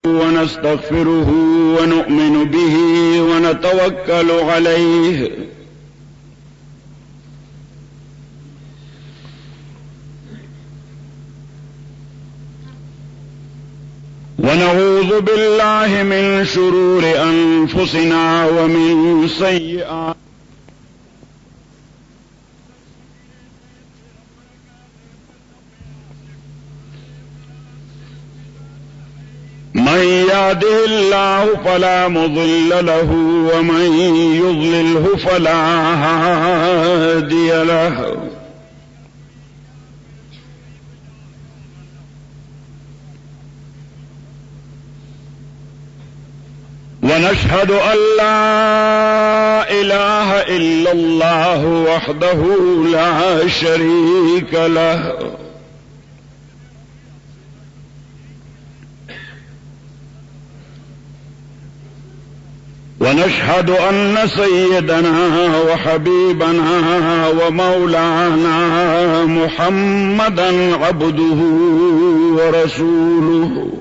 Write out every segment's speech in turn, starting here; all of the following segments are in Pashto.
ونستغفره ونؤمن به ونتوكل عليه ونعوذ بالله من شرور أنفسنا ومن سيئات من يهده الله فلا مضل له ومن يضلله فلا هادي له ونشهد أن لا إله إلا الله وحده لا شريك له ونشهد أن سيدنا وحبيبنا ومولانا محمدا عبده ورسوله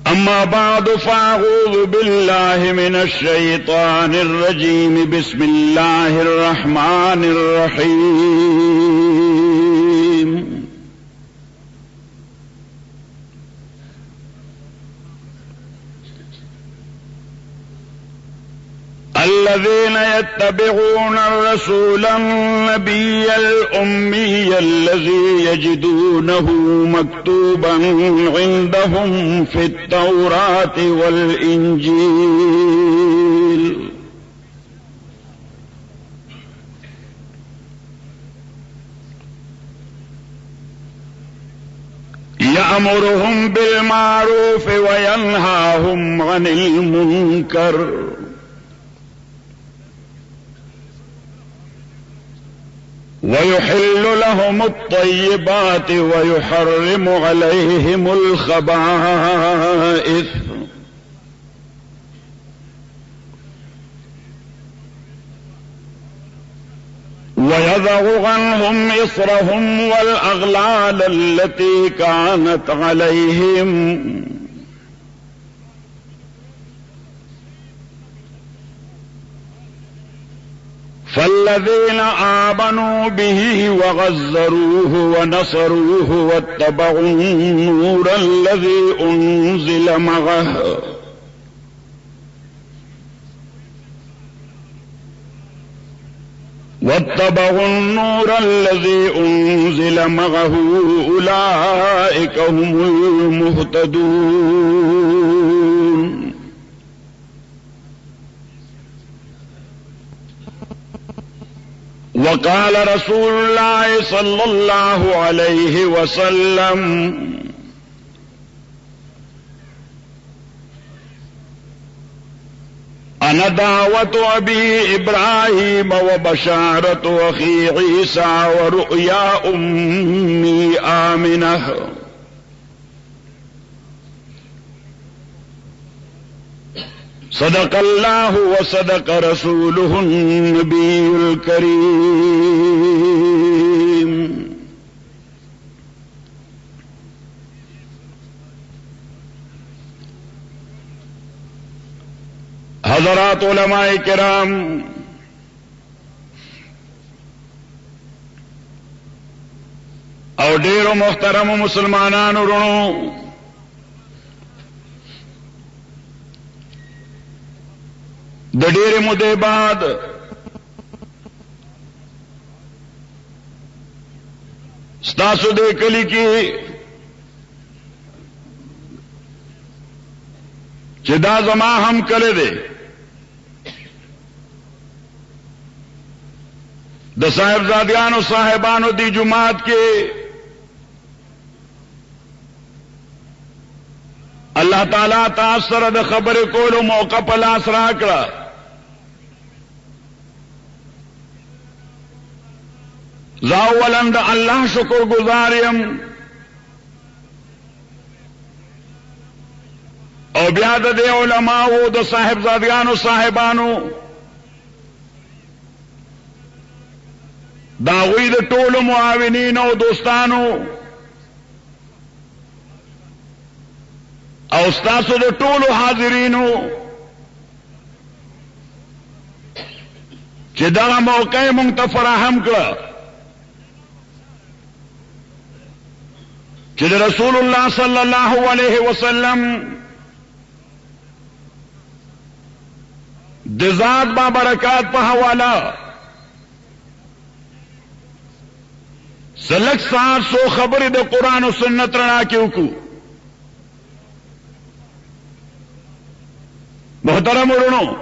أما بعد فأعوذ بالله من الشيطان الرجيم بسم الله الرحمن الرحيم الذين يتبعون الرسول النبي الأمي الذي يجدونه مكتوبا عندهم في التوراة والإنجيل يأمرهم بالمعروف وينهاهم عن المنكر ويحل لهم الطيبات ويحرم عليهم الخبائث ويضع عنهم إصرهم والأغلال التي كانت عليهم فالذين آمنوا به وغزروه ونصروه واتبعوا النور الذي أنزل معه أولئك هم المهتدون وقال رسول الله صلى الله عليه وسلم أنا دعوة أبي إبراهيم وبشارة أخي عيسى ورؤيا أمي آمنة صدق الله وصدق رسوله النبي الكريم حضرات علماء کرام او ډیرو محترم مسلمانانو ورونو د ډېرې مودې بعد ستاسو دې کلي کې چې دا زما هم کلی دی د صاحبزادیانو صاحبانو دی جماعت کې الله تعالی تاسو سره د خبرې کولو موقع په لاس راکړه زه اولاً د الله شکر گزار یم او بیا د دې علماو د صاحبزادیانو صاحبانو دا غوی د ټولو معاونین او دوستانو او ستاسو د ټولو حاضرینو چې دغه موقع مونږ ته فراهم کړه چې د رسول الله صلی الله علیه وسلم د ذات با برکات په حواله سلک سار سو خبرې د قرآن او سنت رڼا کې وکړو. محترم ورونو،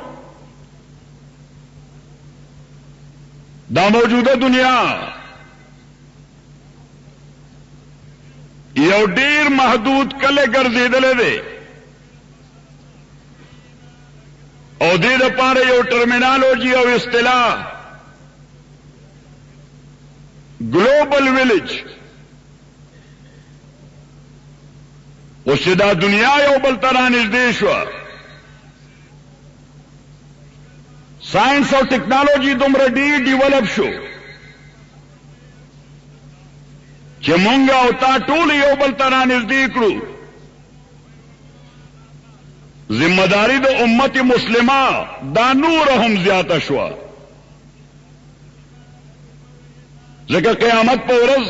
دا موجوده دنیا یو ډیر محدود کله ګرځیدلې ده او دې لپاره یو ټرمینالوجي او اصطلاح گلوبل ویلیج او چې دا دنیا یو بل ته نږدې شوه. ساينس او ټیکنالوژي دومره ډیر ډیولپ شو چې مونږ او تا ټول یو بل ته نږدې کړو. ذمہ داری د امت مسلمه دا نور هم زیاته شوه، ځکه قیامت په ورځ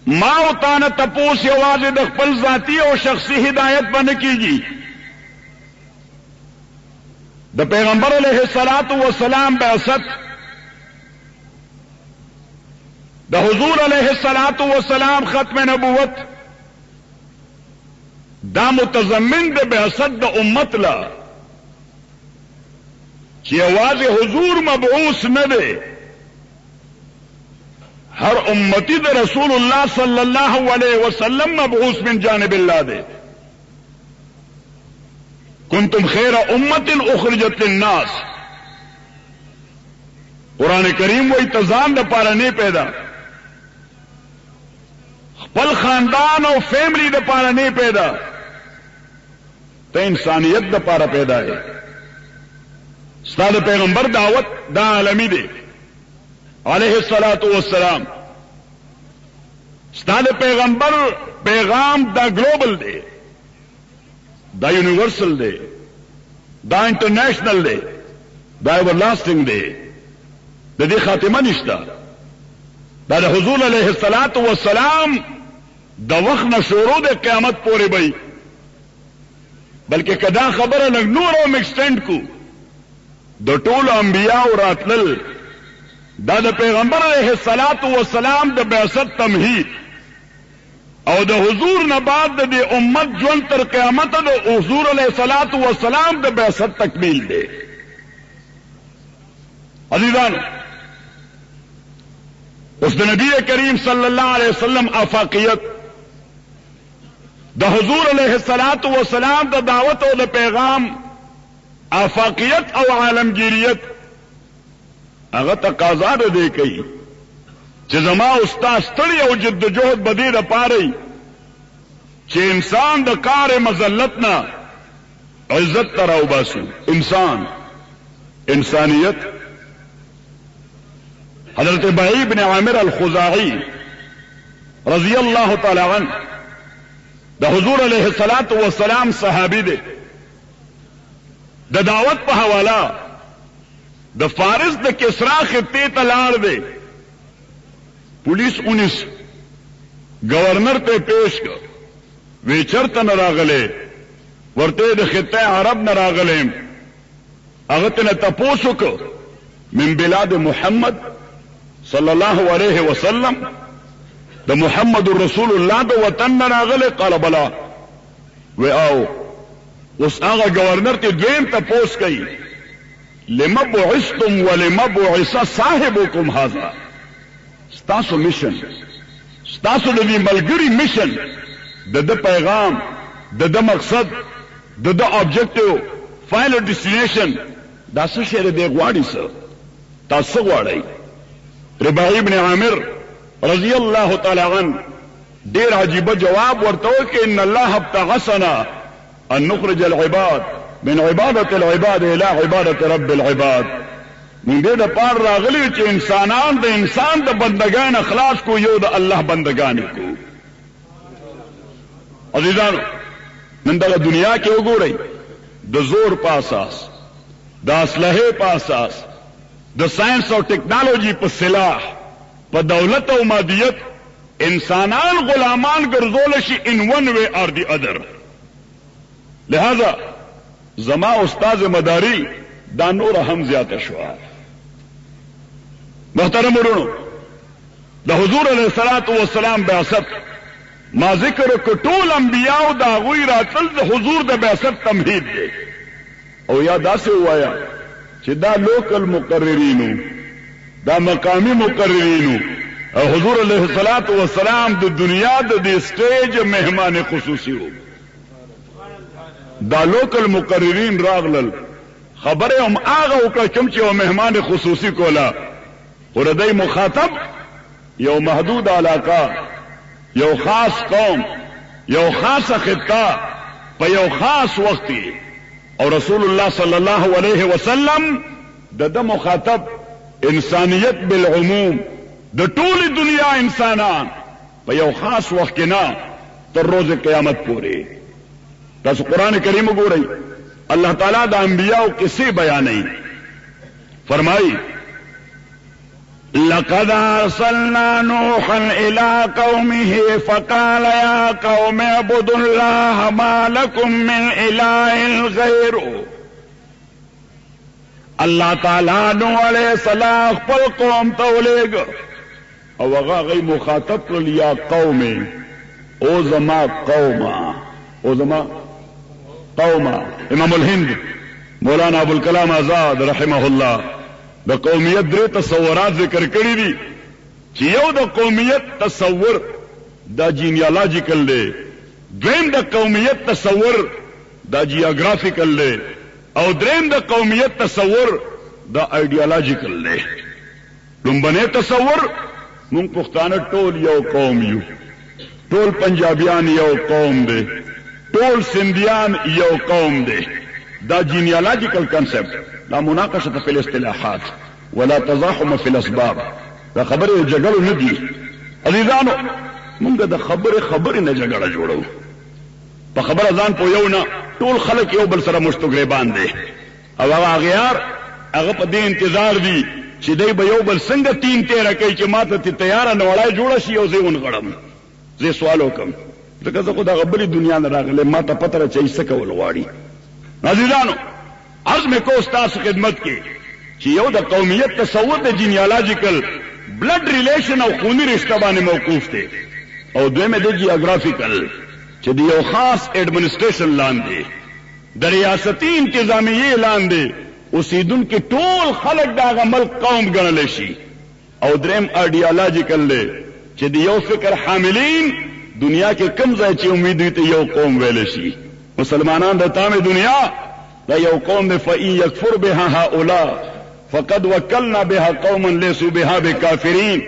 ما او تا نه تپوس یوازې د خپل ذاتی او شخصي هدایت باندې کیږي. د پیغمبر علیه الصلاۃ والسلام بعثت، د حضور علیه الصلاۃ والسلام ختم نبوت دا متضمن د بعثت د امت لا چې یوازې حضور مبعوث نه دی، ہر امتی د رسول اللہ صلی اللہ علیہ وسلم مبعوث من جانب اللہ دے. کنتم خیر امت اخرجت للناس. قرآن کریم وہی تزان دا پارا نہیں پیدا، خپل خاندان اور فیملی دا پارا نہیں پیدا، تو انسانیت دا پارا پیدا ہے. استاد پیغمبر دعوت دا عالمی دے علیہ الصلاۃ والسلام. استاد پیغمبر پیغام دا گلوبل دے، دا یونیورسل دے، دا انٹرنیشنل دے، دا ایور لاسٹنگ دے، دا دی خاتمہ نشتا. دا حضور علیہ الصلاۃ والسلام دا وقت نہ شروع دے قیامت پورے بئی، بلکہ کدا خبر لگ نور او ایکسٹینڈ کو دا ټول انبیاء او راتلل دا د پیغمبر علیہ الصلاۃ والسلام د بعثت تمهید او د حضور نه بعد د امت ژوند تر قیامت د حضور علیہ الصلاۃ والسلام د بعثت تکمیل دی. عزیزان، اس د نبی کریم صلی اللہ علیہ وسلم آفاقیت، د حضور علیہ الصلاۃ والسلام د دعوت او د پیغام آفاقیت او عالمگیریت هغه تقاضا ده کوي چې زما استاد ستړي او جدوجہد بدی د پاره چې انسان د کار مذلت نه عزت تر او باسي. انسان، انسانیت. حضرت بعی بن عامر الخزاعی رضی اللہ تعالی عنہ د حضور علیہ الصلاۃ والسلام صحابی دے. د دعوت په حواله د فارس د کسرا خطے ته لاړ دی. پولیس 19 گورنر ته پیش کړ، وی چرته نه راغله، ورته د خطے عرب نه راغله. هغه ته تاسو کو من بلاد محمد صلی الله علیه وسلم، د محمد رسول الله د وطن نه راغله. قال بلا. و او اوس هغه گورنر ته دویم تاسو کوي، لما بعثتم ولما بعث صاحبكم هذا. ستاسو میشن، ستاسو د دې ملګری میشن، د پیغام، د مقصد، د اوبجیکټیو، فائنل ډیسټینیشن دا څه شی دی غواړي څه تاسو غواړئ. رباعی ابن عامر رضی اللہ تعالی عنہ ډیر عجیب جواب ورته وکړ، ان الله ابتعثنا ان نخرج العباد من عبادة العباد الى عبادة رب العباد. موږ دې د پار راغلي چې انسانان د انسان د بندګان اخلاص کو یو د الله بندګان کو. عزیزانو نن دغه دنیا کې وګورئ د زور په اساس د اسلحه په اساس د ساينس او ټیکنالوژي په سلاح په دولت او مادیت انسانان غلامان ګرځول شي in one way or the other. لہذا زما استاد مداری دا نور هم زیاته شو. محترم ورونو د حضور علیه الصلاۃ والسلام بعثت ما ذکر کټول انبیاء دا غوی راتل د حضور د بعثت تمهید دی او یا داسې وایا چې دا لوکل مقررینو دا مقامی مقررینو او حضور علیه الصلاۃ والسلام د دنیا د دې سټیج مهمان خصوصي وو. دا لوکل مقررین راغلل خبره هم هغه وکړه کوم چې مهمان خصوصي کولا ورته مخاطب یو محدود علاقه یو خاص قوم یو خاص خطه په یو خاص وخت او رسول الله صلی الله علیه وسلم د مخاطب انسانیت بالعموم د ټول دنیا انسانان په یو خاص وخت کې نه تر روز قیامت پورې. تاسو قران کریم وګورئ الله تعالی د انبیاء قصې بیانوي. فرمایي لقد ارسلنا نوحا الى قومه فقال يا قوم اعبدوا الله ما لكم من اله غيره. الله تعالی نوح علیہ السلام خپل قوم ته ولېږ او هغه غي مخاطب کړل یا قوم او زما قوما او زما قوما. امام الهند مولانا ابو الکلام آزاد رحمه الله د قومیت درې تصورات ذکر کړی دي چې یو د قومیت تصور دا جینیالوجیکل دی، دویم د قومیت تصور دا جیوگرافیکل دی او دریم د قومیت تصور دا ایڈیالوجیکل دی. لومبنه تصور مونږ پښتانه ټول یو قوم یو، ټول پنجابیان یو قوم دی، ټول سندیان یو قوم دی. دا جینیالوجیکل کنسپٹ لا مناقشه فی الاصطلاحات ولا تزاحم فی الاسباب. دا خبره جګړه نه دي عزیزانو، مونږ د خبره نه جګړه جوړو. په خبره ځان پویو نه ټول خلک یو بل سره مشتګریبان دي او هغه غیار هغه په دې انتظار دي چې دوی به یو بل څنګه تین تیر کوي چې ماته ته تیار نه وړای جوړ شي او زه ونغړم. زه سوال وکم ځکه زه خو دا غبري دنیا نه راغله ماته پته را چي څه کول غواړي. عزیزانو عرض مې کو تاسو خدمت کې چې یو د قومیت تصور د جینیالوجیکل بلډ ریلیشن او خونی رشتہ باندې موقوف دی او دویمه د جیوگرافیکل چې د یو خاص ایڈمنسټریشن لاندې د ریاستي انتظامیه لاندې اوسیدونکو ټول خلک دا عمل قوم ګڼل شي او دریم ایڈیالوجیکل دی چې د یو فکر حاملین دنیا کې کم ځای چې امید وي ته یو قوم ویل شي. مسلمانان د تامه دنیا دا یو قوم دی فإن یکفر بها هؤلاء فقد وکلنا بها قوما ليسوا بها بکافرین.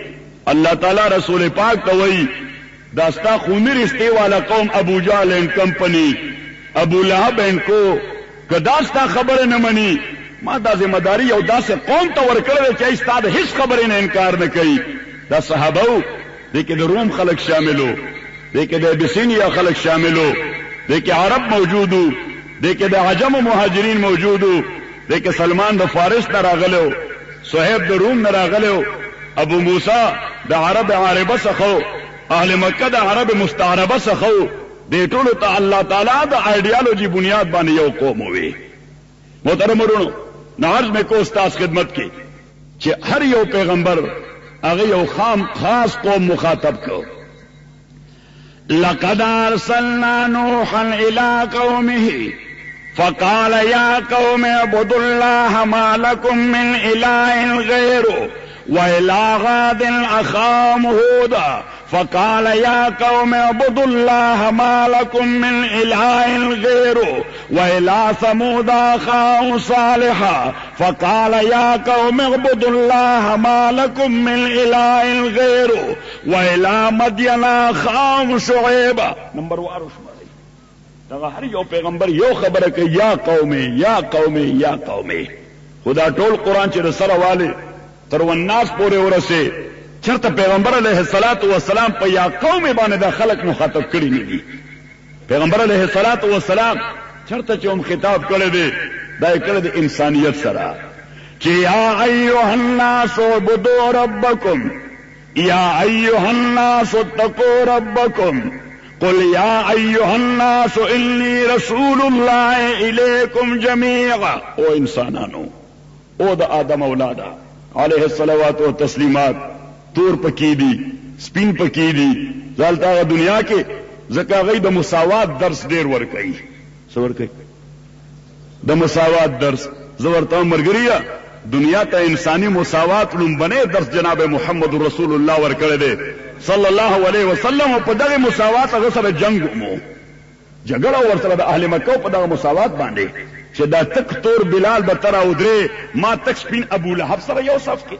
الله تعالی رسول پاک ته وایي دا ستا خونی رشتے والا قوم ابو جہل اینڈ کمپنی ابو لہب اینڈ کو کدا ستا خبر نه منی ما دا ذمہ داری او دا سے قوم ته ورکړل چې استاد هیڅ خبرې نه انکار نه کوي. دا صحابه دي کې د روم خلک شاملو، دي کې د ابسینیا خلک شاملو، دي کې عرب موجودو، دي کې د عجم مهاجرین موجودو، دي کې سلمان د فارس نه راغلو، صہیب د روم نه راغلو، ابو موسی د عرب عربه څخه، اهل مکه د عرب مستعربه څخه. دې ټولو ته الله تعالی د ایډیالوژي بنیاد باندې یو قوم وي. محترم ورونو نعرض مې کو استاد خدمت کې چې هر یو پیغمبر هغه یو خاص قوم مخاطب کو. لقد ارسلنا نوحا الى قومه فقال يا قوم اعبدوا الله ما لكم من اله غيره وإلى غاد أخاهم هودا فقال يا قوم اعبدوا الله ما لكم من إله غيره وإلى ثمود أخاهم صالحا فقال يا قوم اعبدوا الله ما لكم من إله غيره وإلى مدين أخاهم شعيبا. نمبر 1 دا هر یو پیغمبر یو خبره کوي یا قومي یا قومي یا قومي. خدا ټول قرآن چې سره والے تر والناس پورې ورسه چرته پیغمبر علیه الصلاۃ والسلام په یا قوم باندې د خلق مخاطب کړی نه دي. پیغمبر علیه الصلاۃ والسلام چرته چې هم خطاب کړی دی دا یې کړی د انسانیت سره چې یا ایها الناس اعبدوا ربکم یا ایها الناس اتقوا ربکم قل یا ایها الناس انی رسول الله الیکم جميعا. او انسانانو او د آدم اولادا علیه الصلوات و تسلیمات تور پکی دی سپین پکی دی زالتا دنیا کې زکا غي د مساوات درس ډیر ورکړي څور کوي د مساوات درس زورتا مرګریا دنیا ته انسانی مساوات لومبنه درس جناب محمد رسول الله ورکړی دی صلی الله علیه وسلم. او په دغه مساوات هغه سره جنگ مو جګړه ورسره د اهل مکه په دغه مساوات باندې چې دا تک تور بلال به ترا ودره ما تک سپین ابو لہب سره یو صف کې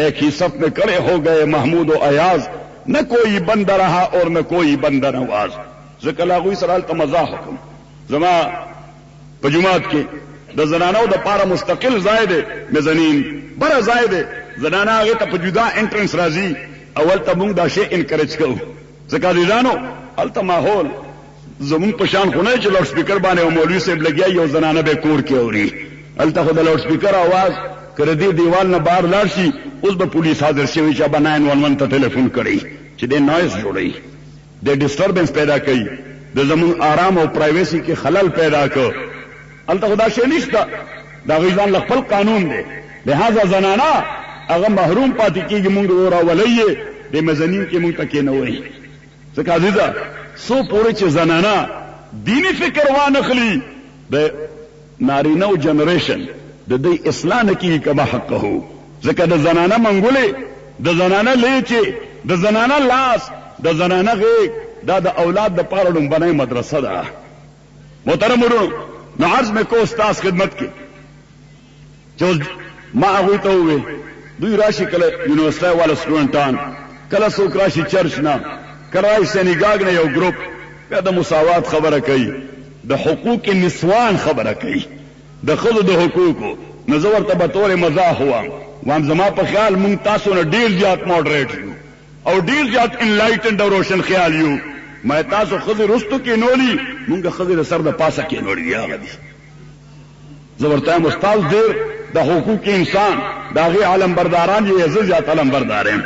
ایک ہی صف میں کڑے ہو گئے محمود و ایاز نہ کوئی بندہ رہا اور نہ کوئی بندہ نواز. ذکر لاغوی سرال تا مزاح حکم زما پجماعت کے دا زنانو دا پارا مستقل زائد مزنین برا زائد زنانا آگے تا پجودا انٹرنس رازی اول تا مونگ دا شے انکرج کرو ذکر دیزانو ال تا ماحول زمون پشان خونه چې لوډ سپیکر باندې او مولوی صاحب لګیا یو زنانه به کور کې اوري الته خو د لوډ سپیکر आवाज کړه دی دیوال نه بار لاړ شي اوس به پولیس حاضر شي چې 911 ته ټلیفون کړي چې د نوایز جوړي د ډیسټربنس پیدا کوي د زمون آرام او پرایویسی کې خلل پیدا کړ الته خدا شي نشته دا غیزان خپل قانون دی لہذا زنانا هغه محروم پاتې کیږي مونږ ورا ولې د مزنین کې مونږ تکې نه وای ځکه عزیزا سو پورې چې زنانا دینی فکر وانخلی د نارینو جنریشن د دې اصلاح نه کیږي کما حق هو ځکه د زنانا منګولې د زنانا لیچې د زنانا لاس د زنانا غیږ دا د اولاد د پاره لومبنۍ مدرسه ده. محترم ورونو نو عرض مې کو استاد خدمت کې چې ما هغه ته وې دوی راشي کله یونیورسيټي والا سټوډنټان کله څوک راشي چرچ نه کرای سنیګاګ نه یو ګروپ د مساوات خبره کوي د حقوق نسوان خبره کوي د خود د حقوقو نظر ته به تور مزاح هوا وام زما په خیال مونږ تاسو نه ډیر زیات ماډریټ یو او ډیر زیات انلایټنډ او روشن خیال یو مې تاسو خود رستو کې نولي مونږ خود سر د پاسه کې نولي یا غدي زبرته استاد ډیر د حقوق انسان داغه عالم برداران یې زیات عالم بردارین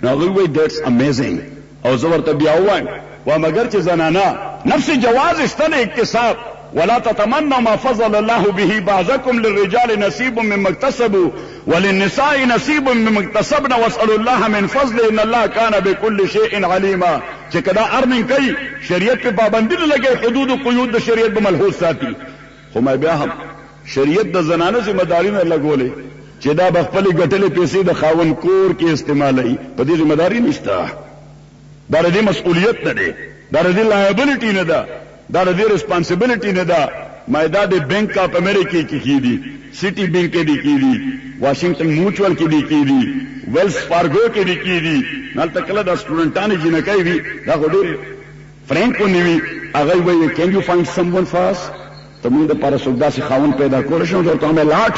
نو وی دیټس امیزنگ او زورته بیا وایم و مگر چې زنانا نفس جواز استن اکتساب ولا تتمنوا ما فضل الله به بعضكم للرجال نصيب مما اكتسبوا وللنساء نصيب مما اكتسبن واسالوا الله من فضله ان الله كان بكل شيء عليما. چې کدا ارننګ کوي شریعت په پابندی لګي حدود او قیود د شریعت په ملحوظ ساتي خو مې بیا هم شریعت د زنانه ذمہ داری نه لګولې چې دا بخپل ګټلې پیسې د خاون کور کې استعمالي په دې ذمہ داری نشته دا د مسؤلیت نه ده دا د لایبیلیټی نه ده دا د ریسپانسیبিলিټی نه ده مایدا د بینک اف امریکا کې کیدی سٹی بینک کې کیدی واشنگټن میوچوال کې کیدی ویلز فارگو کې کیدی نل تکله د سټوډنټانو جنکای وی دا غوډیر فرانکو نیوی هغه وی کین یو فایند سمون فاست ته موږ د پاره سودا سي خاون پیدا کول شو ته مې لاټ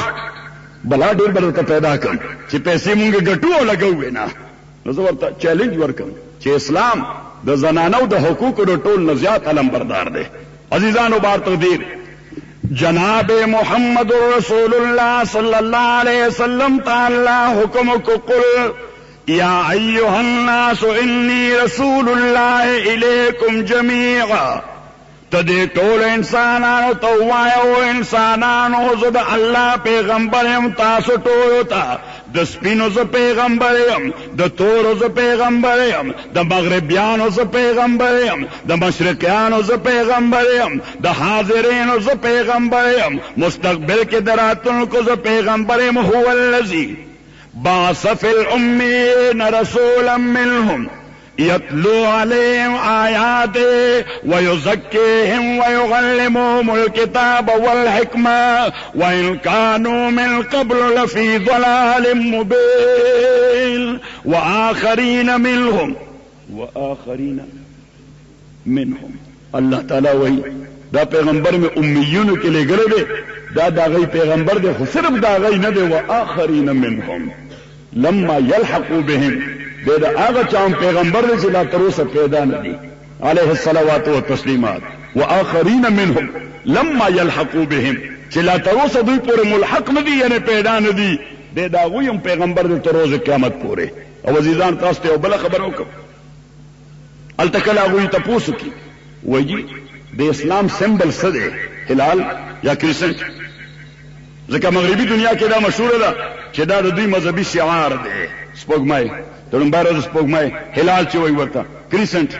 بلا ډیر بدلته پیدا کړ چې پیسې مونږ ګټو او لګو نه نو زه ورته چیلنج ورکم چې اسلام د زنانو د حقوقو د ټول نه زیات علم بردار دی. عزیزانو بار تقدیر جناب محمد رسول الله صلی الله علیه وسلم تعالی حکم کو قل یا ایها الناس انی رسول الله الیکم جميعا تدې ټول انسانانو ته وایو انسانانو زه د الله پیغمبر یم تاسو ټول ته د سپینو زه پیغمبر یم د تورو زه پیغمبر یم د مغربیانو زه پیغمبر یم د مشرقیانو زه پیغمبر یم د حاضرینو زه پیغمبر یم مستقبل کې د راتلونکو زه پیغمبر یم هو الذی بعث فی الأمین رسولا منهم يتلو عليهم آياته ويزكيهم ويعلمهم الكتاب والحكمة وإن كانوا من قبل لفي ضلال مبين وآخرين منهم الله تعالی وی دا پیغمبر میں امیونو کے لئے گرے دے دا داغی پیغمبر دے خو صرف داغی نه دے وآخرین منهم لما یلحقوا بهم دے دا آغا چاہم پیغمبر دے چلا تروسا پیدا ندی علیہ الصلوات والتسلیمات وآخرین منهم لما یلحقوا بهم چلا تروسا دوی پورے ملحق ندی یعنی پیدا ندی دے داغوی ہم پیغمبر دے تروز قیامت پورے او عزیزان تاستے او بلا خبروں کم التکل آغوی تپوسو کی وجی دے اسلام سمبل صدے ہلال یا کرسنٹ ځکه مغربي دنیا کې دا مشهور ده چې دا د دوی مذهبي شعار دی سپوږمۍ تړمبار د سپوږمۍ هلال چې وایي ورته کریسنټ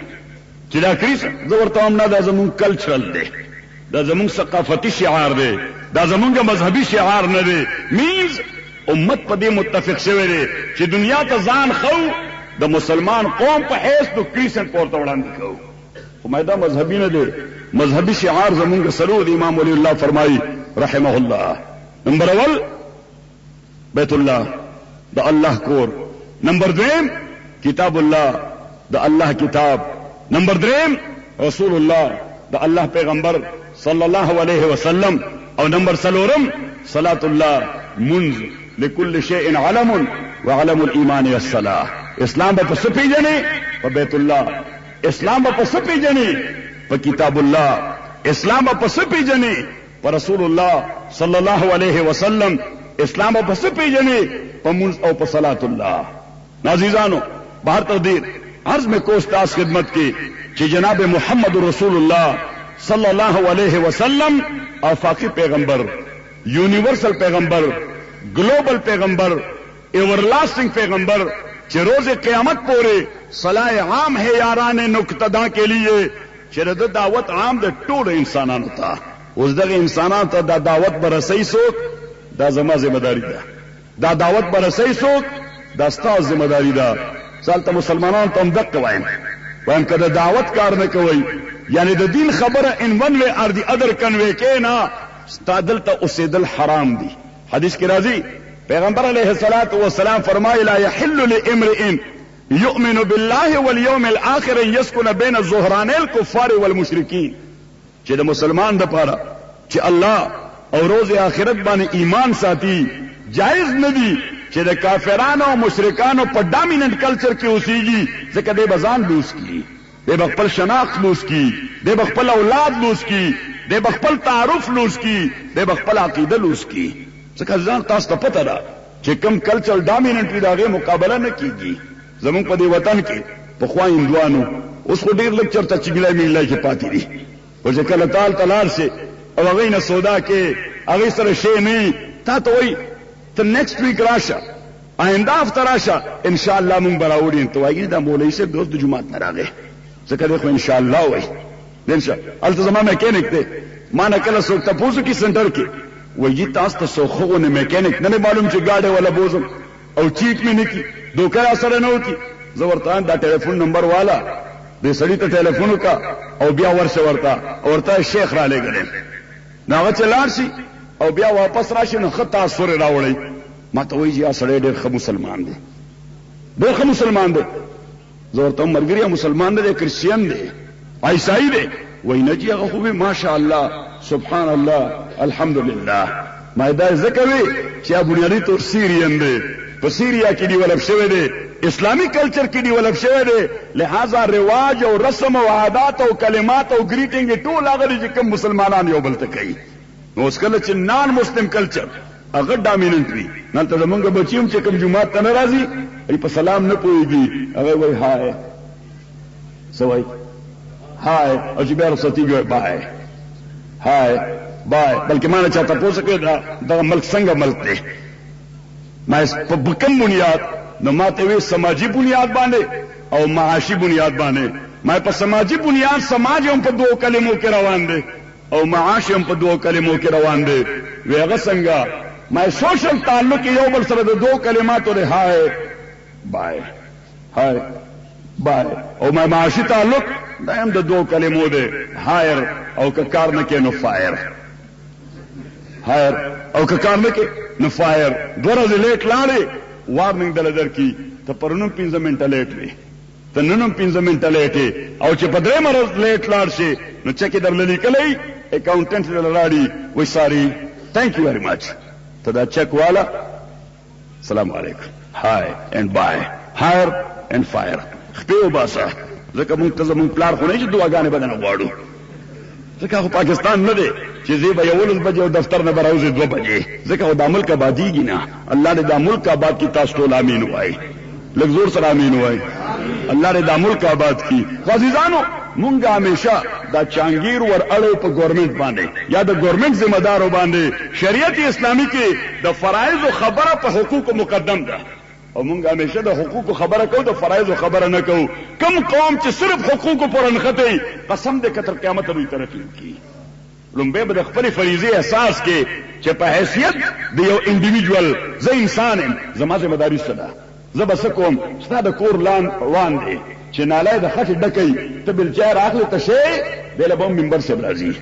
چې دا کریسنټ زه ورته هم نه دا زمونږ کلچرل دی دا زمونږ ثقافتي شعار دی دا زمونږ مذهبي شعار نه دی مینز امت په دې متفق شوی دی چې دنیا ته ځان خو د مسلمان قوم په حیث د کریسنټ پورته وړاندې کوو خو دا مذهبي نه دی مذهبي شعار زمونږ سلو د امام ولی الله فرمایي رحمه الله نمبر اول بیت اللہ دا اللہ کور نمبر دویم کتاب اللہ دا اللہ کتاب نمبر دریم رسول اللہ دا اللہ پیغمبر صلی اللہ علیہ وسلم او نمبر سلورم صلاة اللہ منز لکل شیء علم وعلم الایمان والصلاة اسلام با پسپی جنی پا بیت اللہ اسلام با پسپی جنی پا کتاب اللہ اسلام با پسپی جنی رسول اللہ صلی اللہ علیہ وسلم اسلام پس پیجنے پمنز او پصلاۃ اللہ نازیزانو باہر تقدیر عرض میں کوستاس خدمت کی کہ جناب محمد رسول اللہ صلی اللہ علیہ وسلم آفاقی پیغمبر یونیورسل پیغمبر گلوبل پیغمبر ایور لاسٹنگ پیغمبر کہ روز قیامت پورے صلاح عام ہے یاران نقطہ کے لیے چرد دعوت عام دے ټول انسانانو ته اوس دغه انسانانو ته دا دعوت برسئی څوک دا زما ذمہ داری ده دا دعوت برسئی څوک دا ستاسو ذمہ داری ده ځکه مسلمانانو ته هم دقه وایم که دا دعوت کار نه کوي یعنی د دین خبره ان ون وے ار دی ادر کنوے کینا ستادل ته اوسېدل حرام دي حدیث کې راځي پیغمبر علیہ الصلوۃ والسلام فرمایي لا يحل لامرئ يؤمن بالله واليوم الاخر يسكن بين الظهران الكفار والمشركين چې د مسلمان د پاره چې الله او روز آخرت باندې ایمان ساتي جائز ندی چې د کافرانو او مشرکانو په ډامیننٹ کلچر کې اوسېږي ځکه د بزان لوس کی د خپل شناخت لوس کی د خپل اولاد لوس کی د خپل تعارف لوس کی د خپل عقیده لوس کی ځکه ځان تاسو ته پته ده چې کوم کلچر ډامیننٹ دی داغه مقابله نه کیږي زمونږ په دې وطن کې په خوا هندوانو اوس خو ډیر لکچر ته چګلای میلای کې پاتې دي او چې کله تلار شي او هغه نه سودا کې هغه سره شی نه تا ته وای ته نیکسٹ ویک راشه آئنده هفته راشه ان شاء الله مونږ براوړي ته وایي دا مولوی صاحب دوست د جمعات نه راغی ځکه خو ان شاء الله وای ان شاء الله التزام میکانیک ته ما نه کله څوک تاسو کې سنټر کې وایي تاسو ته څو خوونه میکانیک نه معلوم چې گاډي ولا بوزم او چیټ مې نه کی دوکرا سره نه وکی زورتان دا ټلیفون نمبر والا دې سړی ته ټلیفون وکا او بیا ورته شیخ را لګل نو هغه چلار شي او بیا واپس راشي نو خطا سورې راوړی ما ته وایي یا سړی ډېر ښه مسلمان دی ډېر ښه مسلمان دی زورته مرګریا مسلمان دی کرسچین دی عیسائی دی وای نه چې هغه خو به ماشاء الله سبحان الله الحمدلله ما دا ذکر وی چې بنیادی طور سیریان دی په سیریا کې ډیولپ شوی دی اسلامی کلچر کې ډیولپ شوی دی لہذا رواج او رسم او عادات او کلمات او گریټینګ ټول هغه چې کوم مسلمانان یو بل ته کوي نو اوس کله چې نان مسلم کلچر هغه ډامیننٹ وي نن ته زمونږ بچیم چې کوم جمعه ته ناراضي ای په سلام نه پويږي هغه وای هاي سوای هاي او چې بیا رسېږي بای هاي بای بلکې ما نه چاته پوښتنه دا ملک څنګه ملک دی ما په کوم بنیاد نو ماته وی سماجی بنیاد باندې او معاشی بنیاد باندې ما په سماجی بنیاد سماج هم په دوه کلمو کې روان دي او معاش هم په دوه کلمو کې روان دي ویغه څنګه ما سوشل تعلق یو بل سره د دوه کلماتو لري هاي بای او ما معاشی تعلق دا هم د دوه کلمو دي هایر او کار نه کې نو فایر هایر او کار نه کې نو فایر دورځ لیټ لاړې وارننګ دل درکې ته پرونم 15 منټه لیټ وي ته ننم 15 منټه لیټ او چې په درې مرز لیټ لاړ شي نو چې کې درلې کلی اکاونټنټ دل راړي وای ساری thank you very much. To the check wala, Assalamu alaikum. Hi and bye. Hire and fire. خپیو باسا ځکه مونږ ته زمونږ پلار خو نه چې دعاګانې به نه غواړو ځکه خو پاکستان نه دی چې زی به 11 بجې او دفتر نه به راوځي 2 بجې ځکه خو دا ملک آبادیږي نه. الله دې دا ملک آباد کړي. تاسو ټول امین وایي. لږ زور سره امین وایي. الله دې دا ملک آباد کړي. عزیزانو مونږ همیشه دا چانګیر ور اړو په ګورنمنت باندې یا د ګورنمنت ذمہ دارو باندې. شریعت اسلامي کې د فرایض خبره په حقوق مقدم ده او مونږ همیشه د حقوق خبره کوو د فرایض خبره نه کوو. کم قوم چې صرف حقوق پر انخته قسم دې کتر قیامت دوی ترقی کی. لومبه به د خپل فریضه احساس کې چې په حیثیت د یو انډیویډوال زه انسان یم زما ذمہ داری صدا زه بس کوم ستاسو د کور لان روان دي چې نالای د خټ ډکې ته بل چا راغله تشه دله بم منبر سے راځي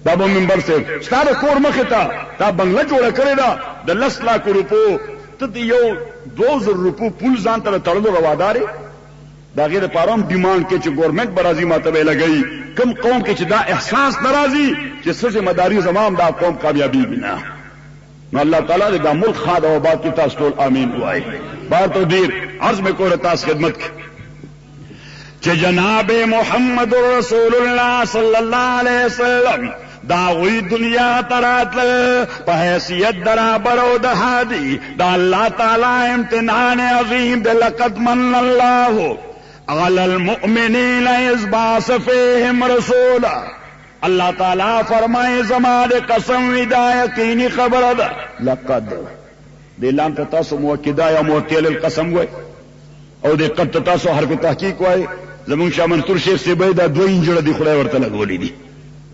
دا بم منبر سے ستاسو کور مخه ته دا بنگله جوړه کړی دا د 10 لک روپو ته یو 2000 روپو پول ځان ته تړلو رواداري دا غیر پاروم ډیماند کې چې ګورنمنت برازي ماته لګي. کم قوم کې چې دا احساس ناراضي چې څه مداري زمام دا قوم کامیابی بنا نو الله تعالی دې دا ملک خاد او آباد کی. تاسو ټول امین وایي. بار تو دیر عرض میں کو تاسو خدمت چې جناب محمد رسول الله صلی الله علیه وسلم داوی دنیا تراتل په حیثیت برابر او د هادي دا الله تعالی امتحان عظیم د لقد من الله على المؤمنین اذ بعث فیهم رسولا. الله تعالی فرمائے زما د قسم ودا یقینی خبر ده لقد د لام ته تاسو موکدا یا موکل القسم وای او د قد تاسو حرف تحقیق وای. زمون شاه منصور شیخ سی به دا دوه انجړه دی خدای ورته لګولې دي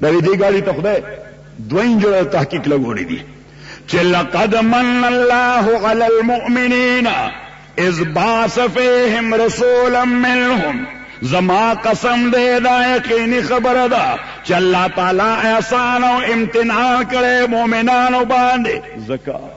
دا دې ګاډي ته خدای دوه انجړه تحقیق لګولې دي چې لقد من الله على المؤمنين اذ بعث فيهم رسولا منهم. زما قسم دې دا یقیني خبره ده چې الله تعالی احسان او امتنان کړي مؤمنانو باندې. زکات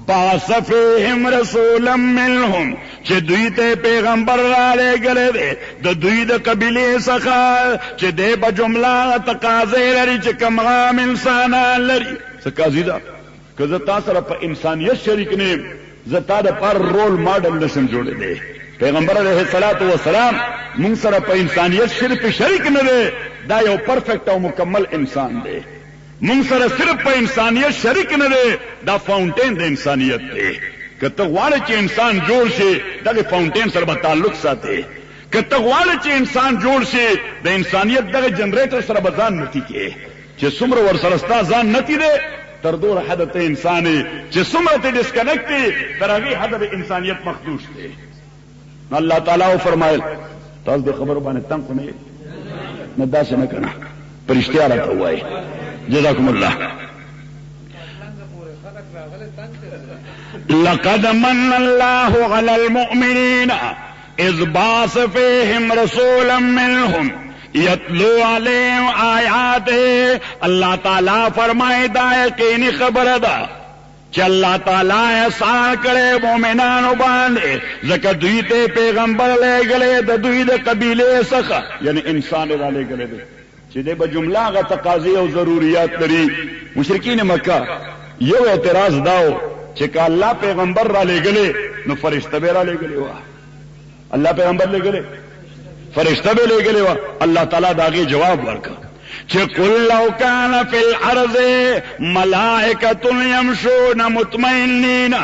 بعث فیهم رسولا منهم چې دوی ته پیغمبر را لېږلی دی د دوی د قبیلې څخه چې دی به جمله تقاضی لري چې کوم عام انسانان لري. څه قاضي ده که زه تا سره په انسانیت شریک نه یم زه تا دپاره رول ماډل نشم جوړېدی. پیغمبر علیه الصلاة والسلام مونږ سره په انسانیت شریک نه دی. دا یو پرفیکټ او مکمل انسان دی. مونږ سره صرف په انسانیت شریک نه دی. دا فاونټین د انسانیت دی. که ته غواړې چې انسان جوړ شي دغه فاونټین سره به تعلق ساتي. که ته غواړې چې انسان جوړ شي د انسانیت دغه جنریټر سره به ځان نتی کې چې څومره ورسره ستا ځان نتی دی تر دوره حد ته انسان چې څومره ته ډسکنیکټ دی تر هغې حد د انسانیت مخدوش دی. نو الله تعالی فرمایل تاسو د خبرو باندې تنګ خو نه نه داسې نه کنه په رښتیا راته ووایئ. جزاکم الله. لقد من الله على المؤمنين اذ بعث فيهم رسولا منهم يتلو عليهم آیاته. الله تعالی فرمائے دا یقینی خبر ده چې الله تعالی احسان کړي مؤمنانو باندې ځکه دوی ته پیغمبر لېږلی د دوی د قبیلې څخه یعنی انسان را لېږلی دی چې دی به جمله هغه تقاضی او ضروریات لري. مشرکین مکه یو اعتراض داو چې که الله پیغمبر را لېږلی نو فرشته به را لېږلی وه. الله پیغمبر لېږلی فرشته به لېږلی وه. الله تعالی د هغې جواب ورکړ چې قل لو کان فی الارض ملائکة یمشون مطمئنین.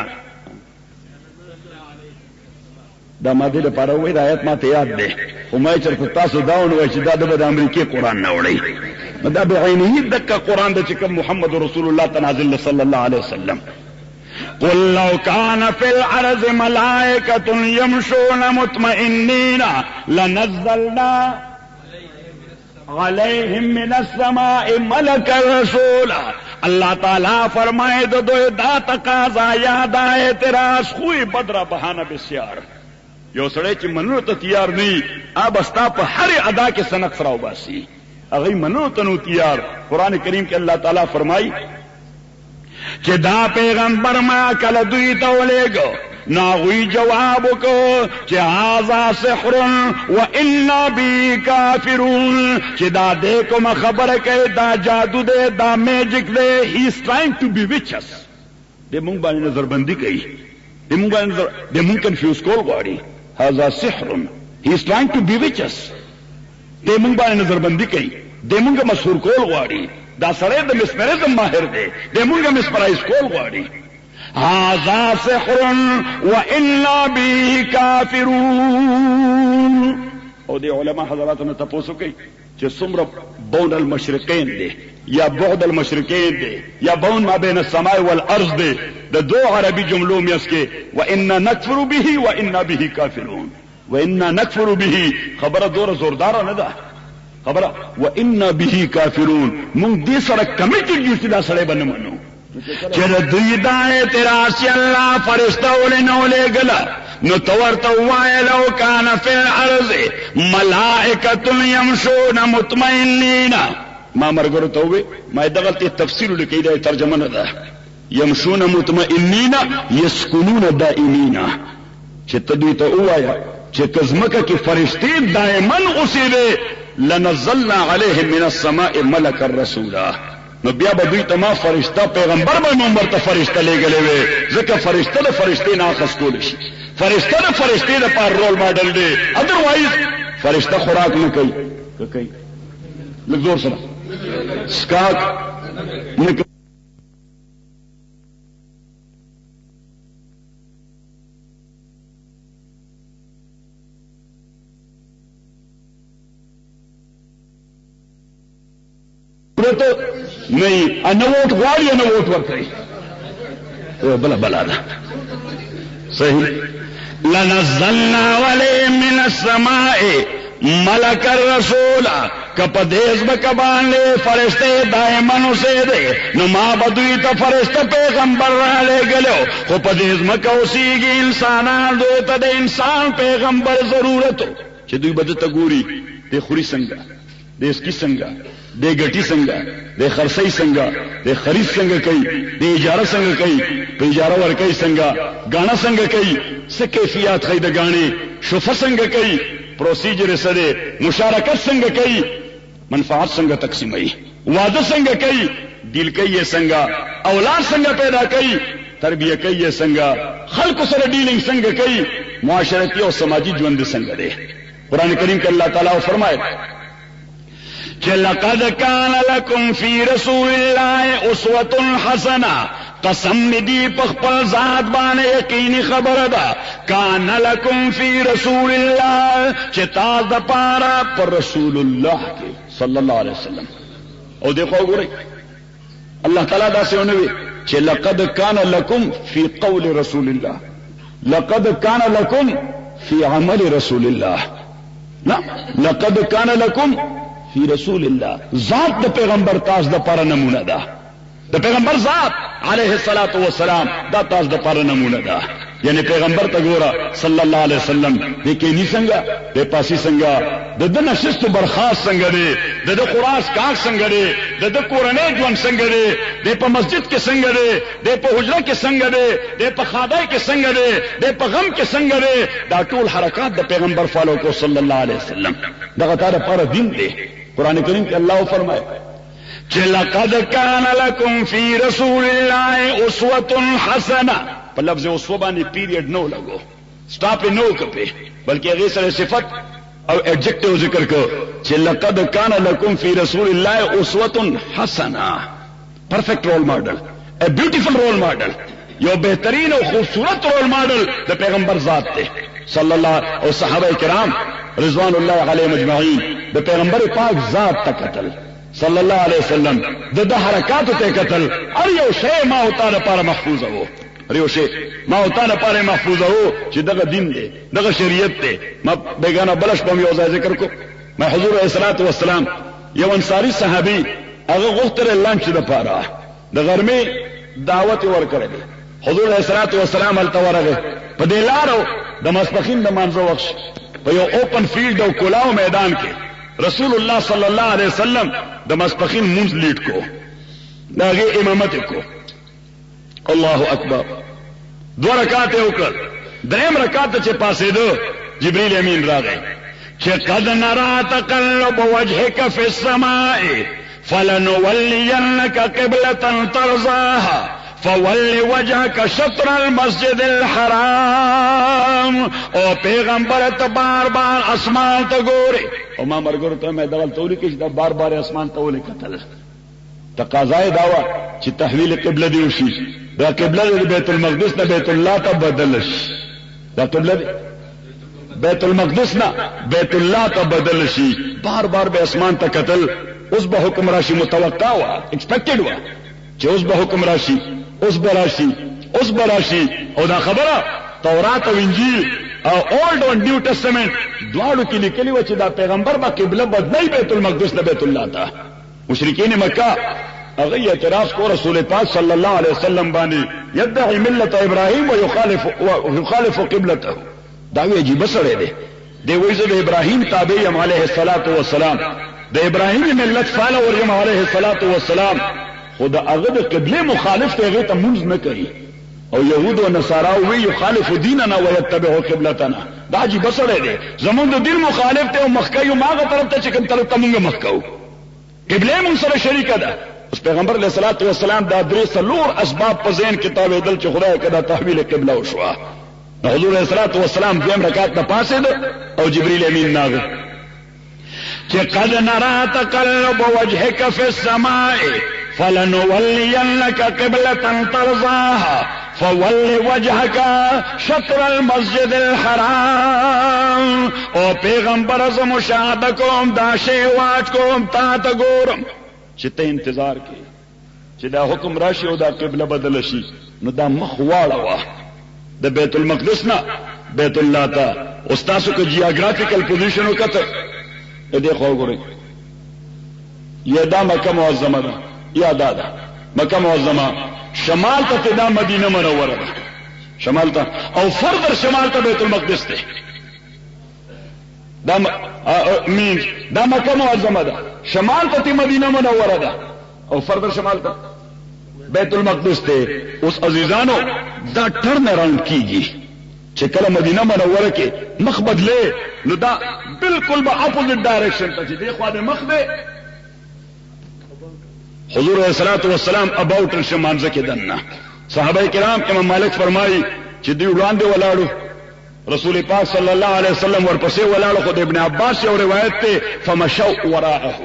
دا ما دې لپاره وایي دا آیت ما ته یاد دی خو ما یې چېرته تاسو دا ونه وایي چې دا د به د امریکې قرآن نه وړئ. دا بعینه دقه قرآن ده چې کوم محمد رسول الله تنازل صلی الله علیه وسلم. قل لو كان في الارض ملائكة يمشون مطمئنين لنزلنا عليهم من السماء ملكا رسولا. اللہ تعالیٰ فرمائے دو دا تقاضا یاد اعتراض خوی بدرا بہانہ بسیار یو سړی چې منلو ته تیار نه اب استا په هر ادا کې سنق فراو باسي هغه منلو ته نو تیار. قران کریم کې الله تعالی فرمایي چې دا پیغمبر ما کله دوی ته ولېګو नागुई जवाब को कि हाजा सिहर व इन्ना बी काफिरून कि दा दे को मैं खबर कहे दा जादू दे दा मैजिक दे he is trying to bewitch us दे मुंग बानी नजरबंदी कही दे मुंग कंफ्यूज कोल गाड़ी हाजा सिहर he is trying to bewitch us दे मुंग बानी नजरबंदी कही दे मुंग मशहूर कोल गाड़ी दा सड़े द मिसमरिज्म माहिर दे मुंग मिसमराइज कोल गाड़ी हाजा सिहरुन व इन्ना बिही काफिरून और दे उलमा हजरात ने तपोसु कई कि सुमर बौन अल मशरिकैन दे या बुअद अल मशरिकैन दे या बौन मा बैन अस्समाए वल अर्ज दे द दो अरबी जुमलों में उसके व इन्ना नकफुरु बिही व इन्ना बिही काफिरून व इन्ना नकफुरु बिही खबर दो जोरदार न दा खबर व इन्ना बिही काफिरून मुंग दे सर कमिटेड युसिदा सड़े बन मनो चल दुईदाए तेरा से अल्लाह फरिश्ता ओले नौले गला नो तवर्त वायलो कान फिल अर्ज मलाइकतुन यमशून मुतमइन्नीना मा मरगरो तौबे मा दगलती तफसीर लिखी दे तर्जुमा न दा यमशून मुतमइन्नीना यस्कुनून दाइमीना चितदुई तो आया चे कजमका की फरिश्ते दायमन उसीदे लनज़लना अलैहिम मिन अस्समाए मलकर रसूला नो बिया बदुई तमा फरिश्ता पैगंबर बन उम्र त फरिश्ता ले गले वे जका फरिश्ता द फरिश्ते ना खसकोल शी फरिश्ता द फरिश्ते द पार रोल मॉडल दे अदरवाइज फरिश्ता खुराक न कई लग जोर से स्काक तो नहीं अनवोट वाड़ी अनवोट वर्त बला बला सही लनज़लना वाले मिन अस्समाए मलकर रसूला कपदेश बकबान ले फरिश्ते दायमन उसे दे नुमा बदुई तो फरिश्ता पैगंबर ले गलो को पदेश मका उसीगी इंसान दो तदे इंसान पैगंबर जरूरत हो चदुई बद तगूरी दे खुरी संगा दे इसकी संगा दे गटी संगा दे खरसई संगा दे खरीद संग कई दे इजारा संग कई पे इजारा वर कई संगा गाना संग कई से कैफियत खई द गाने शुफा संग कई प्रोसीजर सदे मुशारकत संग कई मनफात संग तकसीमई वादा संग कई दिल कई ये संगा औलाद संग पैदा कई तरबियत कई ये संगा खल्क सर डीलिंग संग कई मुआशरती और समाजी ज्वंद संग दे कुरान करीम के अल्लाह ताला फरमाए लक़द कान लकुम फी रसूलिल्लाहि उस्वतुन हसना कसम दी पखपल जात बाने यकीनी खबर दा कान लकुम फी रसूलिल्लाह चिताज द पारा पर रसूलुल्लाह के सल्लल्लाहु अलैहि वसल्लम और देखो गुरे अल्लाह ताला दा से उन्हें चे लक़द कान लकुम फी कौल रसूलिल्लाह लक़द कान लकुम फी अमल रसूलिल्लाह ना लक़द कान लकुम फी रसूलिल्लाह जात द पैगंबर ताज द पारा नमूना दा द पैगंबर जात अलैहिस्सलातु वस्सलाम दा ताज द पारा नमूना दा यानी पैगंबर तगोरा सल्लल्लाहु अलैहि वसल्लम देखे नी संगा दे पासी संगा दद नशिस्त बरखास्त संगा दे दद खुरास काक संगा दद कुराने जवन संगा दे प मस्जिद के संगा दे प हुजरा के संगा दे प खादाए के संगा दे प गम के संगा दा टोल हरकत द पैगंबर फॉलो को सल्लल्लाहु अलैहि वसल्लम दा तारा पारा दिन दे कुरान करीम के अल्लाह फरमाए लक़द कान लकुम फी रसूलिल्लाहि उस्वतुन हसना पर लफ्ज़ उस्वा ने पीरियड नो लगो स्टॉप नो कपे बल्कि अगे सर सिफत और एडजेक्टिव जिक्र को लक़द कान लकुम फी रसूलिल्लाहि उस्वतुन हसना perfect role model a beautiful role model यो बेहतरीन और खूबसूरत रोल मॉडल द पैगंबर जात थे सल्लल्लाहु और सहाबा किराम रिज़वानुल्लाह अलैहिम अजमईन द पैगंबर पाक जात तक कतल सल्लल्लाहु अलैहि वसल्लम द हरकत ते कतल अरे यो शे मा होता न पार महफूज हो अरे यो शे मा होता न पार महफूज हो कि दग दिन दे दग शरीयत दे मा बेगाना बलश पम यो जिक्र को मैं हुजूर अलैहिस्सलातु वस्सलाम यो अंसारी सहाबी अगर गुफ्तर लंच द पारा द घर में दावत वर करे हुजूर अलैहिस्सलातु वस्सलाम अल तवरगे पदेलारो द मस्पखिन द मानजो वक्श यो ओपन फील्ड और कुलाव मैदान के रसूलुल्लाह सल्लल्लाहु अलैहि वसल्लम द मस्पखिन मुंज लीड को दागे इमामत को अल्लाह अकबर 2 رکعات وکړ. دریم رکعت چې پاسېدو جبريل امین راغی چې قد نرى تقلب وجهك في السماء فلنولينك قبلة ترضاها فول وجهك شطر المسجد الحرام. او پیغمبر ته بار بار اسمان ته ګوري. او ما مرګور ته مې دغه تولی کې دا بار بار اسمان ته ولې کتل. تقاضای داوا چې تحویل قبله دی وشي. دا قبله د بیت المقدس نه بیت الله ته بدل شي. دا قبله بیت المقدس نه بیت الله ته بدل شي. بار بار به اسمان ته کتل. اوس به حکم راشي متوقع وا ایکسپیکټډ وا چې اوس به حکم راشي اوس به راشي. او دا خبره تورات او انجیل او اولډ او نیو ټestament دواړو کې لیکلي و چې دا پیغمبر به قبله بدلی بیت المقدس نه بیت الله ته. مشرکین مکه هغه اعتراض کو رسول پاک صلی الله علیه وسلم باندې يدعي ملت ابراهيم ويخالف قبلته. دا وی عجیب سره دی. دی وایي چې ابراهيم تابع یم علیه الصلاۃ والسلام. د ابراهيم ملت فالور یم علیه الصلاۃ والسلام. خدا هغه د قبله مخالف ته هغه ته منځ نه کوي. او يهود او نصارا وی يخالف دیننا ويتبع قبلتنا. دا عجیب سره دی. زمونږ د دین مخالف ته او مخکې ماغه طرف ته چې کوم طرف ته مونږ مخکو. قبله مون سره شریکه ده. اوس پیغمبر علیه الصلاۃ والسلام دا درې څلور اسباب په ذهن کې تاویدل چې خدای کدا تحویل قبله وشوه. حضور علیه الصلاۃ والسلام دیم رکعت نه پاسید او جبرئیل امین ناغه چې قد نرى تقلب وجهك في السماء فلنولينك قبلة ترضاها فول وجهك شطر المسجد الحرام. او پیغمبر از مشاهده کوم دا شی واچ کوم تا ته ګورم چې ته انتظار کې چې دا حکم راشي او دا قبله بدل شي. نو دا مخ واړه د بیت المقدس نه بیت الله ته. استادو کو جیوګرافیکل پوزیشن وکړه دې خو ګورئ. یا دا مکه معظمه ده یا دا مکه معظمه شمال ته دا مدینه منوره ده شمال ته او فردر شمال ته بیت المقدس ده. دا دا مکه معظمه ده شمال ته مدینه منوره ده او فردر شمال ته بیت المقدس ده. اوس عزیزانو دا ټرن اراوند کیږي چې کله مدینه منوره کې مخ بدله نو دا بالکل به اپوزیټ ډایرکشن ته چې دی خو د مخ ده. حضور علیہ الصلوۃ والسلام اباوت الشمانزه کې دنه صحابه کرام امام مالک فرمایي چې دی وړاندې ولاړو رسول پاک صلی الله علیه وسلم ورپسې ولاړو. خو د ابن عباس یو روایت ته فمشوا وراءه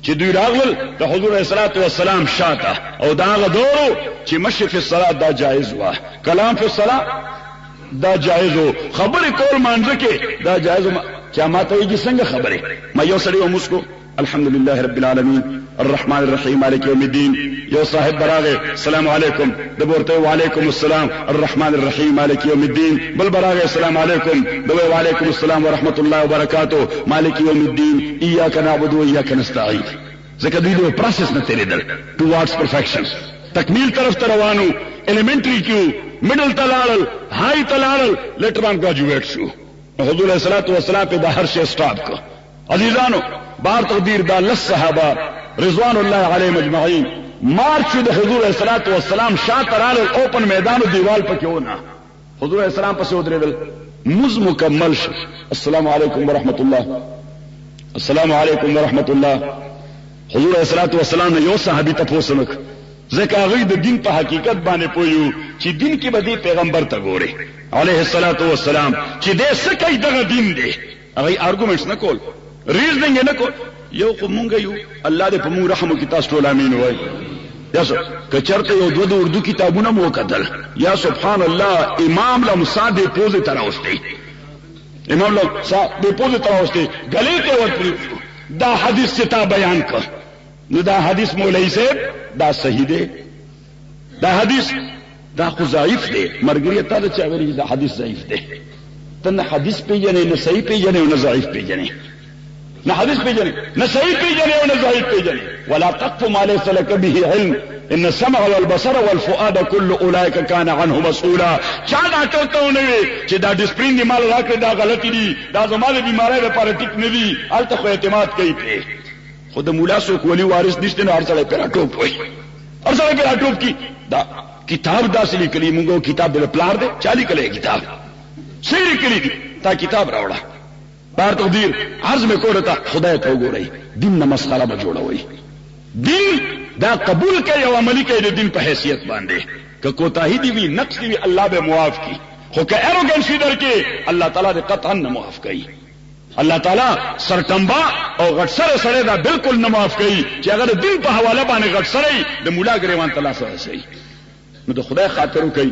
چې دوی راغل د حضور علیہ الصلوۃ والسلام شاته. او دا غدورو چې مشي فی الصلاه دا جایز وا کلام فی الصلاه دا جایز و خبر کول مانځه کې دا جایز چا ماته یې څنګه خبره. ما یو سړی ومسکو الحمدلله رب العالمین الرحمن الرحیم مالک یوم الدین. یو صاحب براغه السلام علیکم دبورته وعلیکم السلام الرحمن الرحیم مالک یوم الدین. بل براغه السلام علیکم دوی وعلیکم السلام ورحمت الله وبرکاته مالک یوم الدین. ایاک نعبد و ایاک نستعین. ځکه دوی د پروسس نه تیریدل ټوارډز پرفیکشن تکمیل طرف ته روانو. ایلیمنټری کیو middle تلال high تلال later on graduate شو. حضور علیہ الصلوۃ والسلام په هر شی سٹاپ کو. عزیزانو بار تقدیر دا لس صحابه رضوان الله علیهم اجمعین مارچ د حضور علیہ الصلوۃ والسلام شاطرال اوپن میدان او دیوال پکې ونه. حضور علیہ السلام پسې ودرېدل مز مکمل شو. السلام علیکم ورحمت الله السلام علیکم ورحمت الله. حضور علیہ الصلوۃ والسلام یو صحابي ته پوښتنه ځکه هغه د دین په حقیقت باندې پویو چې دین کې به پیغمبر ته ګوري علیه الصلاۃ والسلام چې دې څه کوي دغه دین دی. هغه ارګومنټس نه کول ریزنینګ نه کول. یو خو مونږ یو الله دې په موږ رحم وکړي تاسو ټول امین وای. یا کچرته یو دوه اردو کتابونه مو کتل یا سبحان الله امام له مصاد پوزه تراوستي امام له مصاد پوزه تراوستي غلې ته ورپری دا حدیث چې تا بیان کړ نو دا حدیث مولوی صاحب دا صحیح دی. دا حدیث دا خو ضعیف دی. مرګریه تا چې ویل دا حدیث ضعیف دی. تنه حدیث پیژنې نه صحیح پیژنې او نه ضعیف پیژنې. نه حدیث پیژنې نه صحیح پیژنې او نه ضعیف پیژنې. ولا تقف ما ليس لك به علم ان السمع والبصر والفؤاد كل اولئك كان عنه مسؤولا. چا دا ټوته نه وي چې دا ډسپلین دی مال راکړه دا غلطی دي دا زماده بیماری لپاره ټیک نه دي الته خو اعتماد کوي په خود مولا سو کولی وارث نشته نه ارسله پر ټوپ وای ارسله پر ټوپ کی دا کتاب داسې لیکلي موږ کتاب د پلار دی چا لیکلی کتاب څه لیکلي دي تا کتاب راوړه بار تقدیر عرض مې کوله ته خدای ته وګورئ دین نه مسخره به جوړوئ دین دا قبول کوي او عملي کوي د دین په حیثیت باندې که کوتاهي دي وي نقص دي وي الله به معاف کړي خو که ایروګنسي درکې الله تعالی دې قطعا نه معاف کوي الله تعالی سرټمبا او غټ سره سره دا بالکل نه معاف کوي چې هغه د دین په حواله باندې غټ سره د مولا ګریوان تعالی سره شي نو د خدای خاطر کوي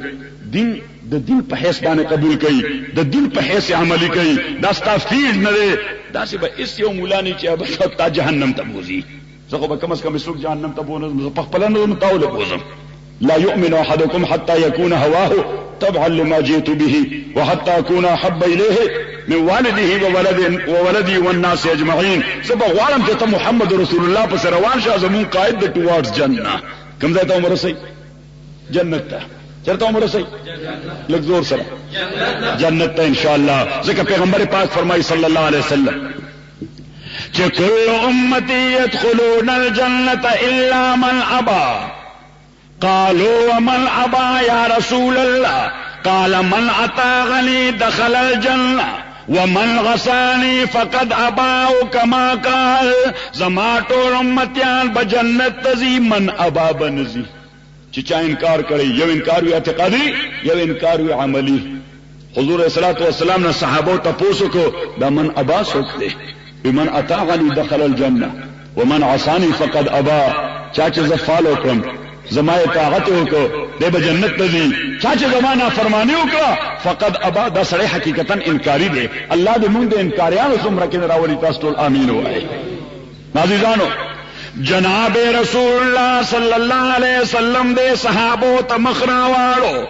دین د دین په حیث باندې قبول کوي د دین په حیث عملي کوي دا ستافیل نه دی دا چې به اس یو مولا نه چې به تا جهنم ته بوزي زه خو به کم از کم څوک جهنم ته بوزم په خپل نه متاول بوزم لا يؤمن احدكم حتى يكون هواه تبعا لما جئت به وحتى اكون احب اليه من والده وولدي والناس اجمعين سبا غوالم ته محمد رسول الله په روان شه زمون قائد د ټوارډز جننه کوم ځای ته عمر سي جنت ته چرته عمر سي لږ زور سره جنت ته ان شاء الله ځکه پیغمبر پاک فرمایي صلی الله علیه وسلم چې كل امتي يدخلون الجنه الا من ابى قالوا ومن ابى يا رسول الله قال من اطاعني دخل الجنه ومن غساني فقد ابى كما قال زما ټول امتيان بجنت تزي من ابى بنزي چې چا انکار کړي یو انکار وی اعتقادي یو انکار وی عملی حضور صلی الله علیه وسلم نے صحابه ته پوښتنه کو دا من ابا سوکته بمن اطاعني دخل الجنه ومن عصاني فقد ابى چا چې زفالو کوم زما اطاعت وکړو د جنت ته ځي چا چې زما نافرمانی وکړه فقد ابا دا سړی حقیقتا انکاری دی الله دې موږ د انکاریانو څومره کې راولي تاسو ټول امین وایي عزیزانو جناب رسول الله صلی الله علیه وسلم دې صحابو ته مخرا واړو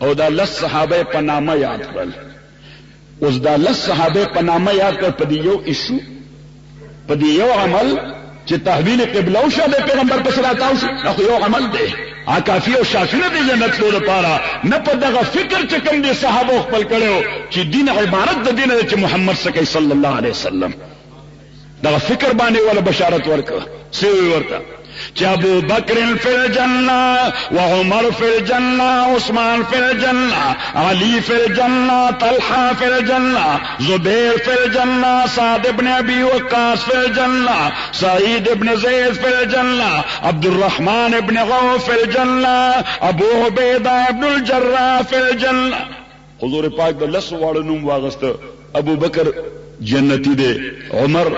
او دا لس صحابه په نامه یاد کړل اوس دا لس صحابه په نامه یاد کړ په دې یو ایشو په دې یو عمل چې تحویل قبله او شاده پیغمبر په صلوات او شو خو یو عمل دی کافی او شافی نه دی جنت لور لپاره نه په دغه فکر چې کوم دي صحابه خپل کړو چې دین عبارت د دین چې محمد صلی الله علیه وسلم دغه فکر باندې ولا بشارت ورکړه سوي ورته چې ابو بکر فی الجنه وعمر فی الجنه عثمان فی الجنه علی فی الجنه طلحه فی الجنه زبیر فی الجنه سعد ابن ابي وقاص فی الجنه سعید ابن زید فی الجنه عبد الرحمن ابن عوف فی الجنه ابو عبیده ابن الجراح فی الجنه حضور پاک د لس واړو نوم واغسته ابو بکر جنتی دے عمر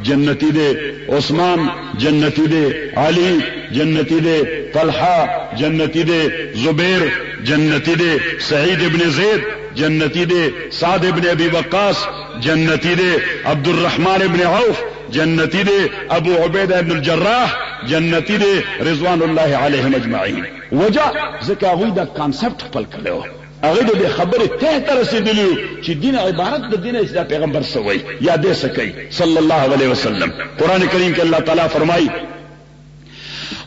جنتی دے عثمان جنتی دے علی جنتی دے طلحہ جنتی دے زبیر جنتی دے سعید ابن زید جنتی دے سعد ابن ابی وقاص جنتی دے عبد الرحمن ابن عوف جنتی دے ابو عبیدہ ابن الجراح جنتی دے رضوان اللہ علیہم اجمعین وجہ ذکا غوی دا کانسپٹ خپل کړو هغه د خبره ته تر رسیدلی چې دین عبارت د دین چې پیغمبر سوی یادې سکی صلی الله علیه وسلم قران کریم کې الله تعالی فرمایي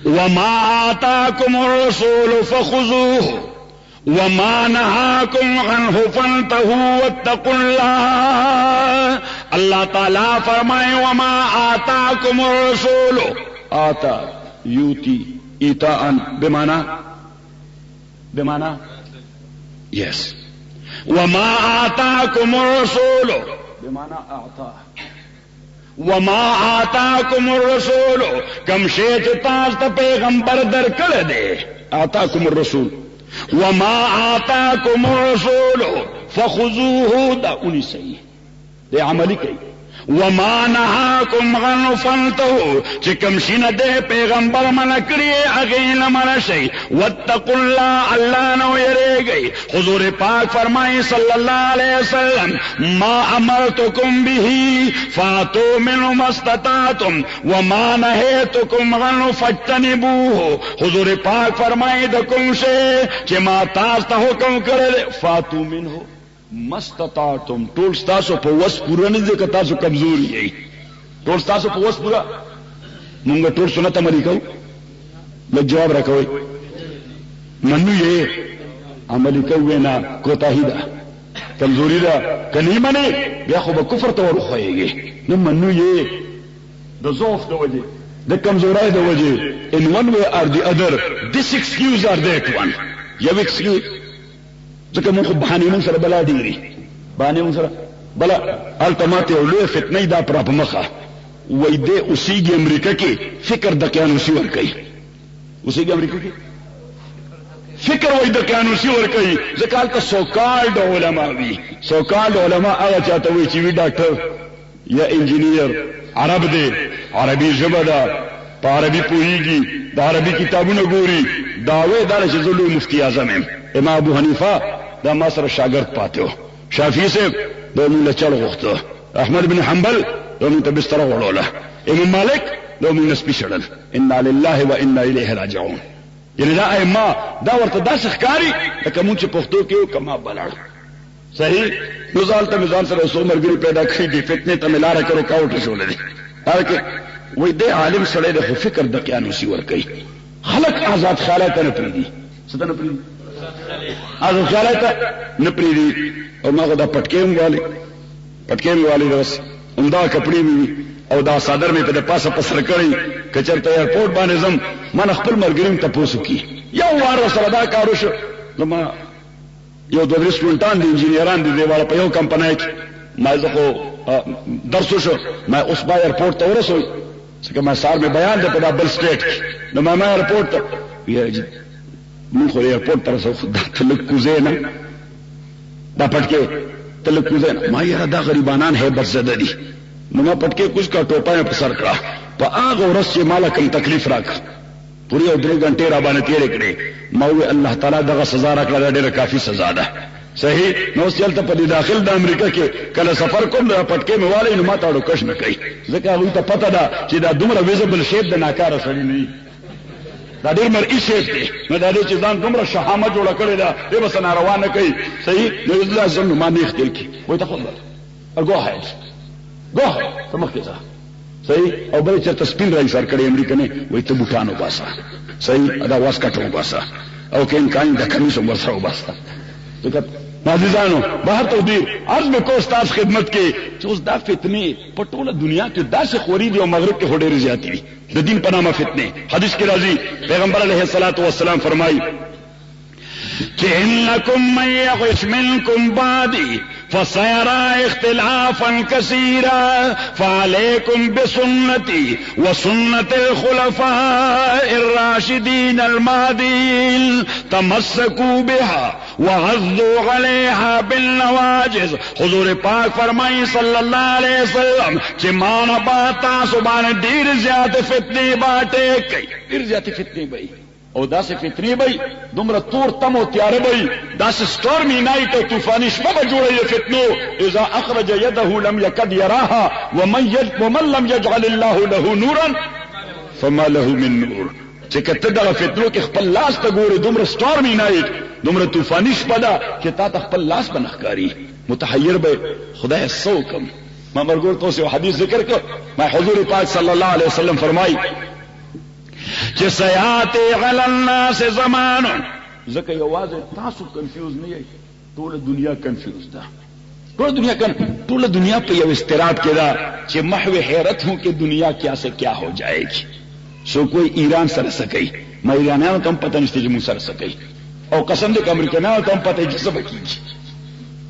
وما آتاکم الرسول فخذوه وما نهاكم عنه فانتهوا واتقوا الله الله تعالی فرمایي وما آتاکم الرسول آتا یوتی ایتاء بمعنى yes وما آتاكم الرسول بمعنى اعطاه وما آتاكم الرسول کم شی چې تاسو ته پیغمبر درکړه دی آتاكم الرسول وما آتاكم الرسول فخذوه دا اونې صحیح دی عملی کوي وما نهاكم عنه فانتهوا چې کوم شي نه دی پیغمبر منع کړی هغه نه منع شي واتقوا الله الله نو یریږي حضور پاک فرمایي صلی الله علیه وسلم ما امرتكم به فاتوا منه ما استطعتم وما نهيتكم عنه فاجتنبوه حضور پاک فرمایي د کوم شي چې ما تاسو ته حکم کړل فاتوا منه مستطاعتم ټول تاسو په وس پوره نه دي که تاسو کمزوري یې ټول تاسو په وس پوره مونږ ټول سنت عملي کوو له جواب راکوي منو یې عملي کوي نه کوتاهی ده کمزوري ده کني منه بیا خو به کفر ته ورخويږي نو منو یې د ضعف د وجه د کمزورۍ د وجه in one way or the other this excuse or that one یو ایکسکیوز ځکه موږ بهانې موږ سره بلا ډېرې بهانې موږ سره بلا هلته ماته یو لوی فتنه دا پر په مخه وای دې اوسېږي امریکا کې فکر د قیانوسي ورکوي اوسېږي امریکا کې فکر وای د قیانوسي ورکوي ځکه هلته سوکالډ علما وي سوکالډ علما هغه چاته وایي چې وي ډاکټر یا انجینیر عرب دی عربي ژبه ده په عربي پوهیږي د عربي کتابونه ګوري دعوی دا چې زه لوی مفتی اعظم یم امام ابو حنیفه دا ما سره شاګرد پاتې و شافعي صاحب دا مونږ له چل غوښته احمد بن حنبل دا مونږ ته بستر وړوله امام مالک دا مونږ نسبي شړل انا لله وانا الیه راجعون یعنی دا ائمه دا ورته داسې ښکاري لکه مونږ چې پښتو کې یو کما بلاړ صحیح نو ځالته مزان سره څو مرګري پیدا کړي دي فتنه ته ملاره کړو کاوټ شولې دي هرکه وای دې عالم سره د فکر د قیانوسي ور کوي خلق آزاد خیالات نه پریدي څه نه پریدي آزاد خیالات نه پریدي او ما دا پټکیم والی بس عمدہ کپڑی می او دا صادر می په پاسه پسر کړی کچرته ایرپورټ باندې زم من خپل مرګریم ته پوسو کی یو وار سره دا کارو شو نو ما یو دوه ریسټورانټان دي انجینران دي دیواله په یو کمپنۍ کې ما زه خو درس شو ما اوس با ایرپورټ ته ورسول څنګه ما سار می بیان ده په دا بل سټیټ نو ما ایرپورټ ته یې مون خو ایرپورټ تر څو دا تلک کوزه نه دا پټکه تلک کوزه نه ما یې دا غریبانان هیبت زده دي نو ما پټکه کوز کا ټوپا په سر کړه په هغه ورځ چې مالکم تکلیف راک پوری 3 غنټه را باندې تیر کړې ما وی الله تعالی دغه سزا راکړه ډېره کافی سزا ده صحیح نو سیلته په داخل د امریکا کې کله سفر کوم د پټکې میواله نو ما تاړو کښ نه کوي ځکه هغه ته پته ده چې دا دومره ویزبل شیپ د ناکاره سړی نه دا ډېر مرئی شیپ دی نو دا چې ځان دومره شهامه جوړه کړې ده دې بس ناروانه کوي صحیح نو الله زم ما نه اختیار کی وای تفضل go ahead سمخ کې ځه صحیح او بل چې تسپین راي سر کړي امریکا نه وای ته بوټانو باسا صحیح ادا واس کټو باسا او کین کاین د کمیسو ورسره باسا ځکه عزیزانو بهر تقدیر عرض میں کو استاد خدمت کې چې اوس دا فتنه په ټوله دنیا کې داسې خوري دي او مغرب کې هډېر زیاتی دي د دین په نامه فتنه حدیث کې راځي پیغمبر علیه الصلاۃ والسلام فرمایي کہ انکم من یعش منکم بعدی فسيرى اختلافا كثيرا فعليكم بسنتي وسنة الخلفاء الراشدين المهديين تمسكوا بها وعضوا عليها بالنواجذ حضور پاک فرمائی صلی اللہ علیہ وسلم چې مانا باتا سبحان ډیر زیات فتنی باټه کوي ډیر زیات فتنی وي او داسې فتنی وي دومره تور تم او تیار وي داسې سټورمي نایټ او طوفاني شپه به جوړي فتنو اذا اخرج يده لم يكد يراها ومن لم يجعل الله له نورا فما له من نور چې کته دغه فتنو کې خپل لاس ته ګوري دومره سټورمي نایټ دومره طوفاني شپه ده چې تا ته خپل لاس بنخکاری متحیر به خدای سوکم ما مرګور توسه حدیث ذکر کړ ما حضور پاک صلی الله علیه وسلم فرمایي چې سیاتی علی الناس زمان ځکه یوازې تاسو کنفیوز نه یې ټول دنیا کنفیوز ده ټول دنیا په یو استراب کې ده چې محو حیرت ہوں کہ دنیا کیا سے کیا ہو جائے گی سو کوئی ایران سره سکی ما ایرانیانو ته هم پته نشته چې موږ سره سکی او قسم دې امریکایانو ته هم پته چې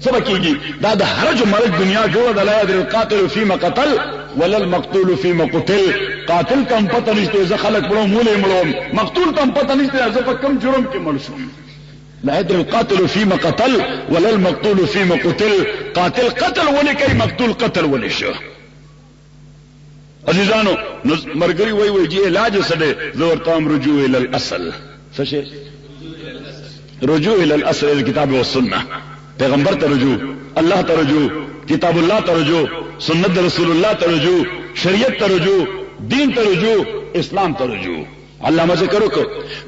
څه کېږي دا د هرج مرج دنیا جوړه ده لا يدري القاتل فيما قتل ولا المقتول فيما قتل قاتل کم پته نشته زه خلک پړو مولې مړوم مقتول کم پته نشته زه په کم جرم کې مړ شوم لا يدري القاتل فيما قتل ولا المقتول فيما قتل قاتل قتل ولې کوي مقتول قتل ولې شو عزیزانو مرګري وای جی علاج سره زور تام رجوع الى الاصل څه شي رجوع الى الاصل الكتاب والسنه پیغمبر ته رجوع الله ته رجوع کتاب الله ته رجوع سنت رسول الله ته رجوع شریعت ته رجوع دین ته رجوع اسلام ته رجوع علامہ ذکر کو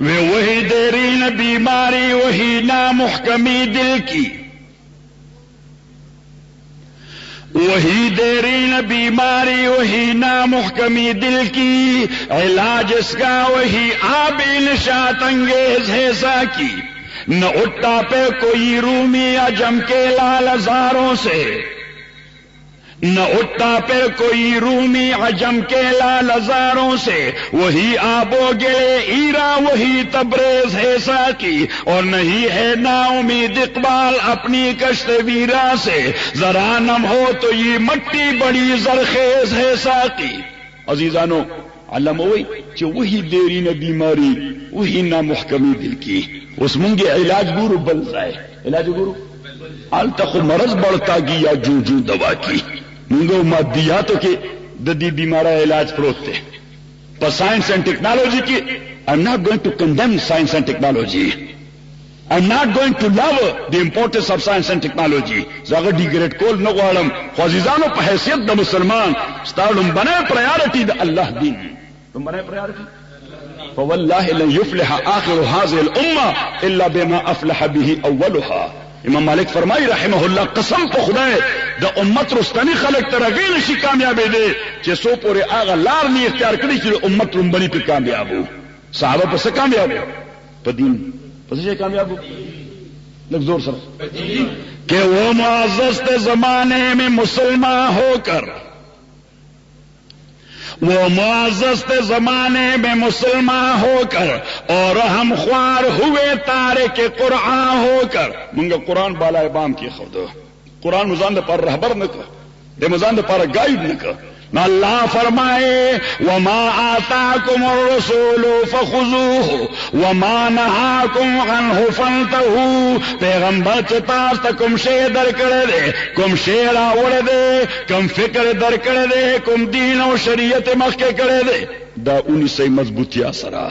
وہی دیرین بیماری وہی نامحکمی دل کی وہی دیرین بیماری وہی نامحکمی دل کی علاج اس کا وہی آب نشاط انگیز ہے ساکی نہ اٹھا پہ کوئی رومی یا جم کے لال ہزاروں سے न उठता फिर कोई रूमी अजम के लालजारों से, वही आबो गिले ईरा वही तबरेज है साकी, और नहीं है नाउमीद इकबाल अपनी कश्त वीरा से, जरा नम हो तो ये मट्टी बड़ी जरखेज है साकी। अजीजानो अल्लाह वही देरी न बीमारी वही ना मुहकमी दिल की, उस मुंगे इलाज गुरु बल जाए, इलाज गुरु आल तक मरज बढ़ता गया जो जो दवा की, मुंगो मादियातों के ददी बीमारा इलाज प्रोते पर साइंस एंड टेक्नोलॉजी की। I am not going to condemn science and technology, I am not going to love the importance of science and technology. जागर डिग्रेड कोल न वालम ख्वाजिजानो पर हैसियत द मुसलमान स्टारडम बने प्रायोरिटी द अल्लाह दीन, तुम बने प्रायोरिटी। फवल्लाहि लन युफ्लिह आखिर हाज़िहिल उम्मा इल्ला बिमा अफ्लह बिही अव्वलुहा। इमाम मालिक फरमाई रहमहुल्लाह, कसम पे खुदाए द उम्मत रुस्तनी खलक तरगी नशी कामयाबी दे चे सो पूरे आगा लार नहीं इख्तियार करी कि उम्मत रुम्बनी पे कामयाब हो। साहबा पर से कामयाब हो, पदीन पर से कामयाब हो, लग जोर सर के वो मुअज़्ज़ज़ थे जमाने में मुसलमान होकर, वो मुअज़्ज़ज़ थे जमाने में मुसलमान होकर, और हम ख्वार हुए तारे के कुरान होकर। मुंगा कुरान बाला बाम की खुद कुरान मुजान पर रहबर न कर, दे मुजान पर गाइड न कर। ना अल्लाह फरमाए वमा आताकुम रसूलु फखुजूहु वमा नहाकुम अन्हु फंतहू। पैगंबर के पास तकुम शे दर करे दे, कुम शेरा उड़ दे, कुम फिक्र दर करे दे, कुम दीन और शरीयत मक्के करे दे। दा उन्हीं से मजबूतिया सरा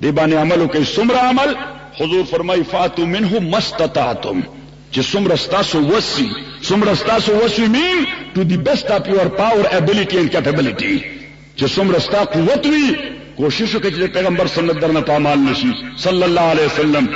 देबाने अमलों के सुमरा अमल। हुजूर फरमाई फातु मिनहु मस्ततातुम, जे सुमरस्तासु वसी, सुमरस्तासु वसी mean to the best of your power ability and capability. जे सुमरस्ता कुव्वत हुई कोशिश के जे पैगंबर सल्लल्लाहु अलैहि पामाल नशी सल्लल्लाहु अलैहि वसल्लम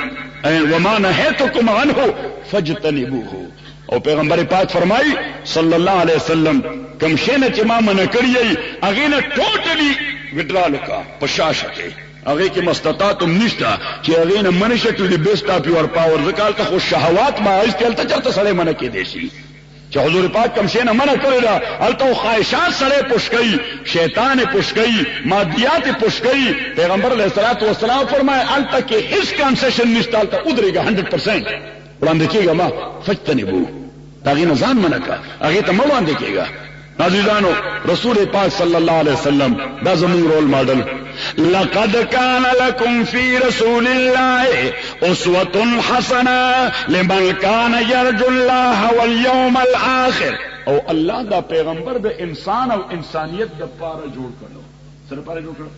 वमा नहैतुकुम अन्हु फजतनिबूहु। और पैगंबर पाक फरमाई सल्लल्लाहु अलैहि वसल्लम कम शेन चमा मन करिए अगे न टोटली विड्रॉल का पशाश के अगे की मस्तता तुम निष्ठा कि अगे न मनुष्य to the best of your power जकाल का खुश शहवात माइज चलता चलता सड़े मन के देशी चाहे हुजूर पाक कमशे न मना करेगा अलतो ख्वाहिशात सड़े पुश गई, शैतान पुश गई, मादियात पुश गई। पैगंबर अलैहिस्सलातु वस्सलाम फरमाए अल तक के इस कंसेशन निष्ठा तक उधरेगा 100%। कुरान देखिएगा मां फजतनिबू ताकि नजान मना का आगे तो मवान देखिएगा। नाज़िजानो रसूल पाक सल्लल्लाहु अलैहि वसल्लम दा ज़मीन रोल मॉडल। लक़द कान लकुम फी रसूलिल्लाहि उस्वतुन हसना लिमन कान यरजुल्लाह वल यौमल आखिर। और अल्लाह दा पैगंबर द इंसान और इंसानियत द पारा जोड़ करो, सर पारा जोड़ करो,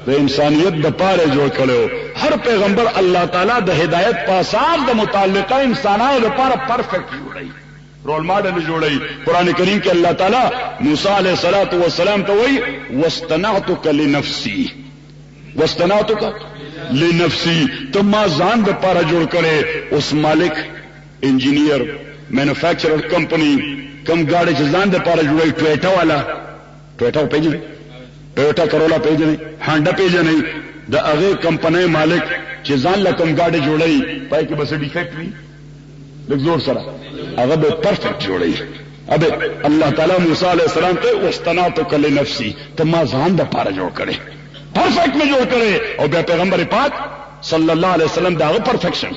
द इंसानियत द पारे जोड़ करो। हर पैगंबर अल्लाह ताला द हिदायत पासार द मुताल्लिका इंसाना द पारा परफेक्ट जोड़ई, रोल मॉडल जोड़ई। कुरान करीम के अल्लाह ताला मूसा अलैहिस्सलातु वस्सलाम तो वही वस्तनातुका लिनफ्सी, वस्तनातुका लिनफ्सी, तो मां जान द पारा जोड़ करे। उस मालिक इंजीनियर मैन्युफैक्चरर कंपनी कम गाड़ी जान द पारा जुड़ई। टोयोटा वाला टोयोटा पेज नहीं, टोयोटा करोला पेज नहीं, हांडा पेज नहीं, द अगे कंपनी मालिक जान ला कम गाड़ी जोड़ई पाई कि बस डिफेक्ट हुई जोर सरा अगर परफेक्ट जोड़ी। अब अल्लाह ताला मूसा अलैहिस्सलाम पे वस्तनातुका लिनफ्सी, तो मां जान द पारा जोड़ करे, परफेक्ट में जोड़ करे। और पैगंबर पाक सल्लल्लाहु अलैहि वसल्लम दावे परफेक्शन,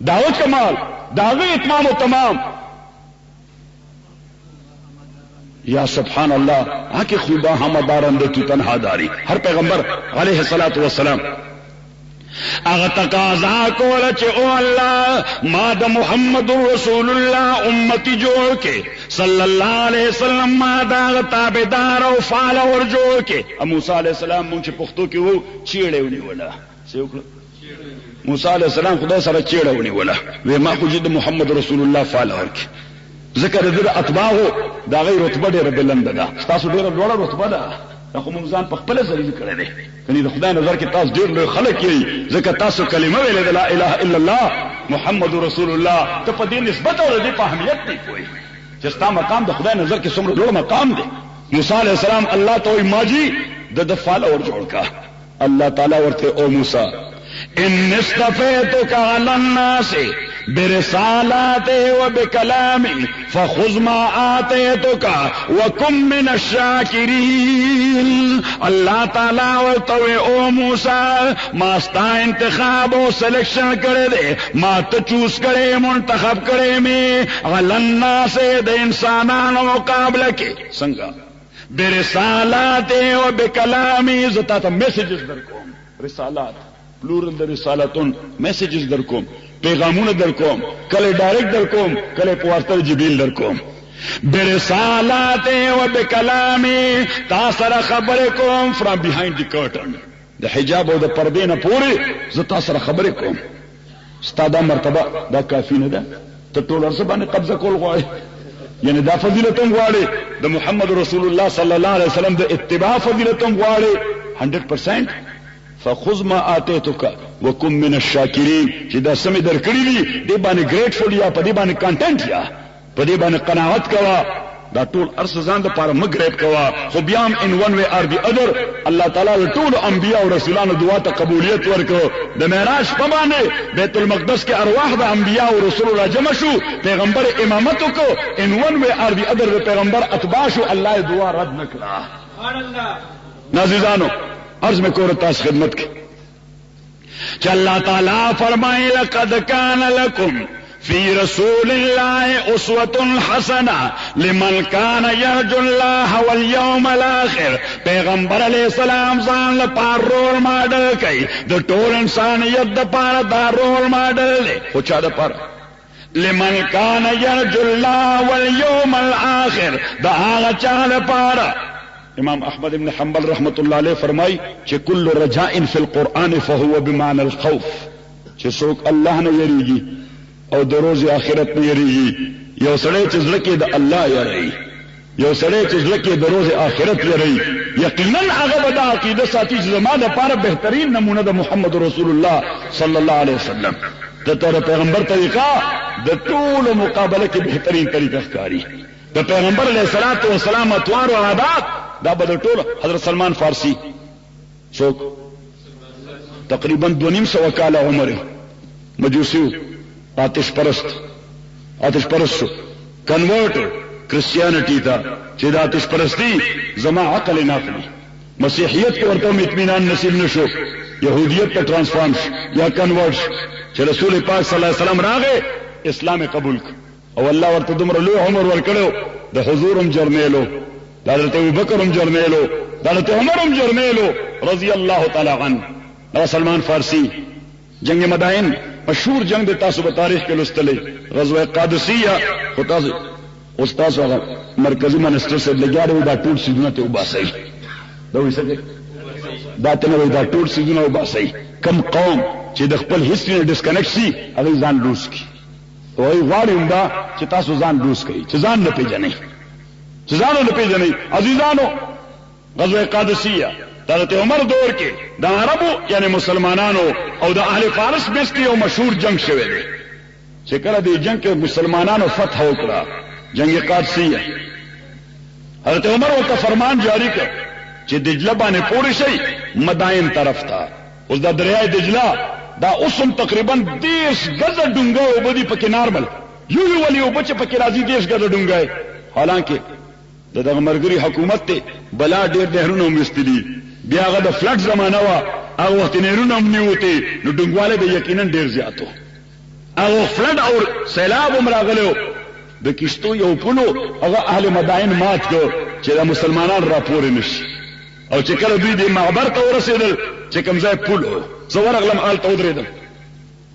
दावत कमाल, दावे इतमाम व तमाम। या सुब्हान अल्लाह आके खुदा हमदारंद तू तन्हादारी। हर पैगंबर अलैहिस्सलातु वस्सलाम अगर तकाजा कोल चे ओ अल्लाह माद मोहम्मद रसूलुल्लाह उम्मती जोड़ के सल्लल्लाहु अलैहि वसल्लम मादा ताबेदार और फॉलोअर जोड़ के। अब मूसा अलैहिस्सलाम मुझे पुख्तो की वो चीड़े उन्हीं वाला से मूसा अलैहिस्सलाम खुदा सारा चीड़ा उन्हीं वाला वे मा खुजिद मोहम्मद रसूलुल्लाह फॉलोअर के जिक्र दिल अतबा हो दागई रुतबा डेर बिलंद दा तासु डेर लोड़ा रुतबा दा रखो मुमजान पखपले जलील करे दे कनी खुदा नजर के तास डेर लो खलक यही जिक्र तासु कलिमा वेले ला इलाहा इल्लल्लाह मुहम्मद रसूलुल्लाह तो पदी निस्बत और दी अहमियत नहीं कोई जिसका मकाम द खुदा नजर के सुमर लोड़ मकाम दे। मूसा अलैहि सलाम अल्लाह तो माजी द फॉलोअर जोड़ का अल्लाह ताला वर्ते ओ मूसा ان اصطفیتک علی الناس برسالاتی و بکلامی فخذ ما آتیتک وکن من الشاکرین. اللہ تعالیٰ ورتوی او موسیٰ ما ستا انتخاب و سلیکشن کرے دے، ما تچوس کرے منتخب کرے میں علی الناس دے انسانان مقابلہ کے سنگا برسالاتی و بکلامی زتا تا میسیجز در کوم، رسالات پلورل در رسالتون میسیجز در کوم، پیغامون در کوم، کله ډایرکټ در کوم، کله په واسطه جبرئیل در کوم. برسالات و بکلامی تا سره خبرې کوم فرام بیهایند دی کرټن، د حجاب او د پردې نه پورې زه تا سره خبرې کوم. ستا دا مرتبه دا کافی نه ده، ته ټول ارزه باندې قبضه کول غواړې، یعنی دا فضیلت هم غواړې، د محمد رسول الله صلی الله علیه وسلم د اتباع فضیلت هم غواړې 100%. فخذ ما آتیتک وکن من الشاکرین. چې دا سمې درکړي دي دې باندې ګریټفول یا په دې باندې کانټنټ یا په دې باندې قناعت کوا. دا ټول ارس ځان د پاره مګریب کوا، خو بیا هم ان ون وی ار دی ادر الله تعالی د ټول انبیاء او رسولانو دعا ته قبولیت ورکړو. د معراج په باندې بیت المقدس کې ارواح د انبیاء او رسول را جمع شو، پیغمبر امامت وکړو، ان ون وی ار دی ادر د پیغمبر اتباع شو، الله دعا رد نکړه. سبحان الله. نازیزانو عرض میں کور تاس خدمت کی کہ اللہ تعالیٰ فرمائے لقد کان لکم فی رسول اللہ اسوۃ حسنہ لمن کان یرجو اللہ والیوم الاخر. پیغمبر علیہ السلام ځان لپاره رول ماډل کوي، د ټول انسانیت دپاره دا رول ماډل دی. خو چا دپاره؟ لمن کان یرجو اللہ والیوم الاخر، دا هغه چا لپاره. امام احمد ابن حنبل رحمت اللہ علیہ فرمائی کہ کل رجاء فی القرآن فهو بمعنى الخوف. چې څوک الله نه یریږي او د روز آخرت نه یریږي، یو سړی چې زړه کې د الله یری، یو سړی چې زړه کې د روز آخرت یری، یقینا هغه به دا عقیده ساتي چې زما دپاره بهترین نمونه د محمد رسول الله صلی الله علیه وسلم. د پیغمبر طریقه د ټول مقابله کې بهترین طریقه ښکاري. د پیغمبر علیه الصلاۃ والسلام اطوار او عادات دا بدل ټول. حضرت سلمان فارسی څوک تقریبا 2.5 کال عمر، مجوسی، آتش پرست شو، کنورٹ کرسچینٹی تھا چې د آتش پرستی زما عقل ناخلی، مسیحیت کې ورته اطمینان نصیب نشو، یهودیت ته ټرانسفارم یا کنورټ چې رسول پاک صلی الله علیه وسلم راغی اسلام قبول ک او الله ورته دومره لوی عمر ورکړو، د حضورم جرمیلو، د حضرت ابوبکرم جرمیلو، د حضرت عمرم جرمیلو رضی الله تعالی عنه. دا سلمان فارسی جنگ مدائن مشهور جنگ د تاسو په تاریخ کې لوستلې، غزوه قادسیه. خو تاسو استاد هغه مرکزی منسٹر سے لګیاړو دا ټول سیدونه ته وباسي، دا وایي دا ته نو دا ټول سیدونه وباسي. کم قوم چې د خپل هیستوري ډیسکنیکټ شي هغه ځان لوس کی، وای غواړم دا چې تاسو ځان لوس کړئ، چې ځان نه پیژنئ، چې ځان نه پیژنئ. عزیزانو غزوه قادسیه حضرت عمر دور کې د عربو یعنی مسلمانانو او د اهل فارس بیس کې یو مشهور جنگ شوی دی چې کله دې جنگ کې مسلمانانو فتح وکړه، جنگ قادسیه. حضرت عمر ورته فرمان جاری کړ چې دجله باندې پورې شي مدائن طرف ته. اوس دا دریای دجله دا اوسم تقریبا 10 غزه ډونګه وبدي پکې نارمل یو ولی وبچ پکې راځي 10 غزه ډونګه. حالانکه دغه مرګري حکومت ته بلا ډېر نهرونه مستدي، بیا هغه د فلډ زمانہ وا، هغه وخت نهرونه هم نیوته، نو ډونګواله به یقینا ډېر زیاتو. هغه فلډ او سیلاب هم راغلو، د کشتو یو پلو هغه اهل مدائن مات کو چې د مسلمانان راپور نشي. او چې کله دوی د معبر ته ورسېدل چې کوم ځای پلو زورغلم آل ته ودرېدل،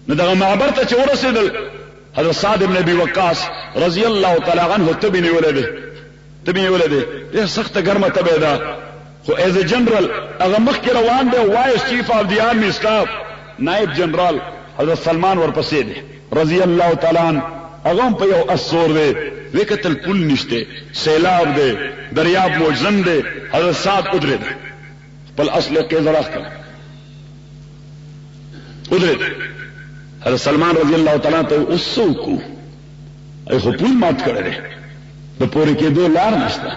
نو دغه معبر ته چې ورسېدل حضرت سعد بن ابي وقاص رضی الله تعالی عنه تبني ولده ډېر سخته ګرمه تبه ده، خو ایز جنرال هغه مخکې روان دی، وایس چیف اف دی آرمی سٹاف نائب جنرال حضرت سلمان ورپسې دی رضی الله تعالی عنه. هغه په یو اسور دی، وکتل پل نشته، سیلاب دی، دریاب موجزن دی. حضرت سعد ودرېد، خپل اصل کې زراخ کړ، ودرېد. حضرت سلمان رضی الله تعالی عنه ته اوسوکو ای خو پل مات کړی دی، د پورې کېدو لار نشته.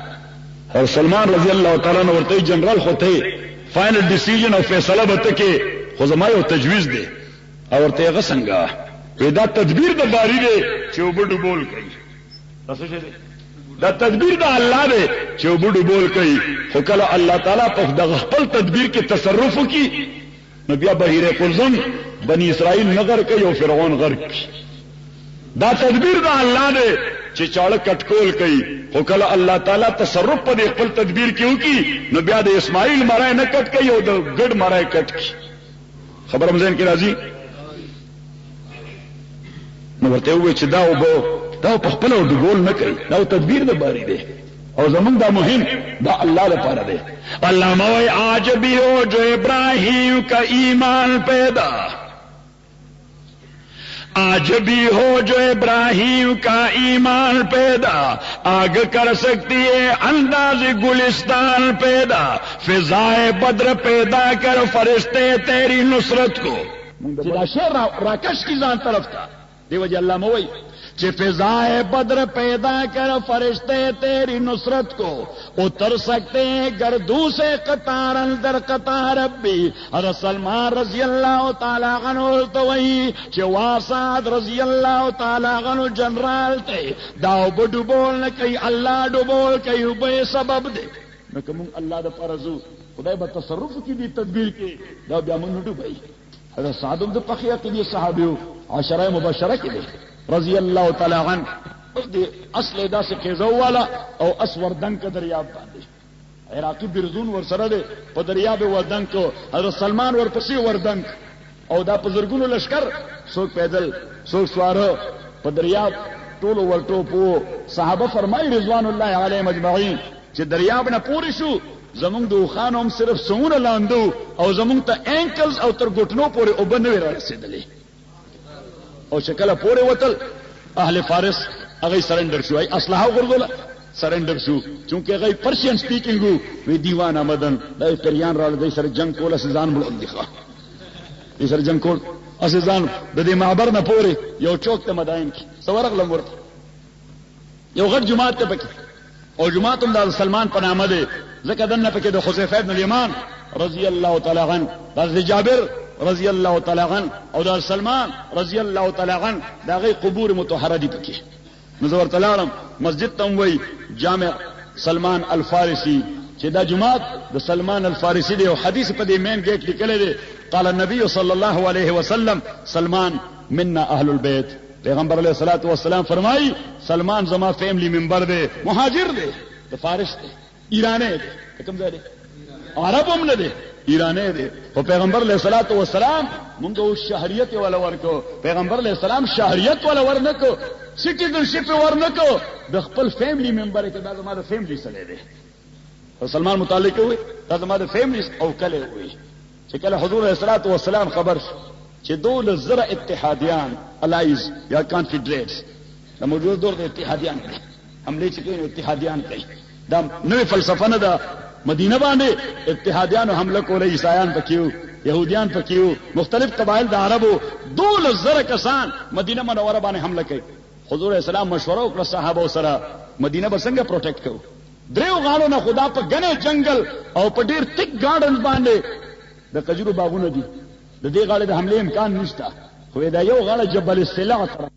حضرت سلمان رضی الله تعالی عنه ورته جنرال خو ته فائنل ډیسیژن او فیصله به ته کې، خو زما یو تجویز دی او ورته هغه څنګه دا تدبیر د باری دی چې وبډو بول کوي تاسو شه دا تدبیر د الله دی چې وبډو بول کوي خو کله الله تعالی په دغه خپل تدبیر کې تصرف وکړي نو بیا بحیره قلزم بنی اسرائیل نغر کوي او فرعون غرق کوي دا تدبیر د الله دی چې چاړه کټکول کوي خو کله الله تعالی تصرف په خپل تدبیر کې وکړي نو بیا د اسماعیل مرای نه کټ کوي او د ګډ مرای کټ کوي خبر مزین کې راځي نو ورته وایي چې دا په خپل ډګول نه کوي دا تدبیر د باری دی او زمون دا مهم دا اللہ لپاره دی اللہ موئی آج بھی ہو جو ابراہیم کا ایمان پیدا آج بھی ہو جو ابراہیم کا ایمان پیدا آگ کر سکتی ہے انداز گلستان پیدا فضائے بدر پیدا کر فرشتے تیری نصرت کو جدا شیر راکش کی ځان طرف تھا دی وجہ اللہ موئی کہ فضائے بدر پیدا کر فرشتے تیری نصرت کو اتر سکتے ہیں گردو سے قطار اندر قطار ربی حضرت سلمان رضی اللہ تعالیٰ عنہ تو وہی کہ واسعد رضی اللہ تعالیٰ عنہ جنرال تھے داو بڈو بول نہ کئی اللہ ڈو بول کئی بے سبب دے میں کہوں اللہ دا پرزو خدای با تصرف کی دی تدبیر کی دا بیا من ڈو بھائی حضرت سعد بن بقیہ کی دی صحابیو عشرہ مبشرہ کی دی رضی اللہ تعالی عنہ اصل ادا سے خیزو والا او اسور دنگ کا دریاب باندے عراقی برزون ور سره دے په دریاب وردنگ کو حضرت سلمان ور پسی وردنگ او دا بزرگونو لشکر سوک پیدل سوک سوارو په دریاب ټولو ورټو پو صحابه فرمای رضوان الله علیهم اجمعین چې دریاب نه پوری شو زمونږ د خانوم صرف سونه لاندو او زمونږ ته انکلز او تر ګټنو پورې او بنوي را رسیدلې او شکل پورے وتل اهل فارس هغه سرندر شو ای اسلحه غردل سرندر شو چونکه هغه پرشین سپیکینګ وی دیوان آمدن د پریان را د سر جنگ کول سزان بلند ښه د سر جنگ کول اسزان د دې معبر نه پورے یو چوک ته مدائن کی سورغ لمور یو غټ جماعت ته پکې او جماعت هم د سلمان په نامه ده ځکه دنه پکې د حذیفه بن الیمان رضی الله تعالی عنہ د جابر رضی اللہ تعالی عنہ او دا سلمان رضی اللہ تعالی عنہ دا غي قبور مطهره دي پکې نظر تعالی مسجد تم وی جامع سلمان الفارسی چې دا جماعت د سلمان الفارسی دی او حدیث په دې مین گیټ لیکل دي قال النبي صلی الله علیه وسلم سلمان منا اهل البيت پیغمبر علیہ الصلوۃ والسلام فرمای سلمان زما فیملی ممبر دی مهاجر دی د فارس دی ایرانی دی کوم ځای دی عرب هم نه دی ایرانی دی او پیغمبر علیہ الصلوۃ والسلام مونږه شهریت ولا ورکو پیغمبر علیہ السلام شهریت ولا ورنکو سټیزنشپ ورنکو د خپل فیملی ممبر کې دا زما د فیملی سره دی سلمان متعلق وي دا زما د فیملی او کله وي چې کله حضور علیہ الصلوۃ والسلام خبر چې دول زره اتحادیان الایز یا کانفیډریټس د موجود دور د اتحادیان حمله چې کوي اتحادیان کوي دا نوې فلسفه نه ده مدینه باندې اتحادیان حمله کول عیسایان پکيو يهوديان پکيو مختلف قبایل د عربو دول زره کسان مدینه منوره باندې حمله کوي حضور اسلام مشوره وکړه صحابه سره مدینه به څنګه پروټیکټ کوو دریو غاړو نه خدا په غنه جنگل او په ډیر تک ګارډنز باندې د کجورو باغونه دي د دې غاړې د حمله امکان نشته خو دا یو غاړه جبل السلاع طرف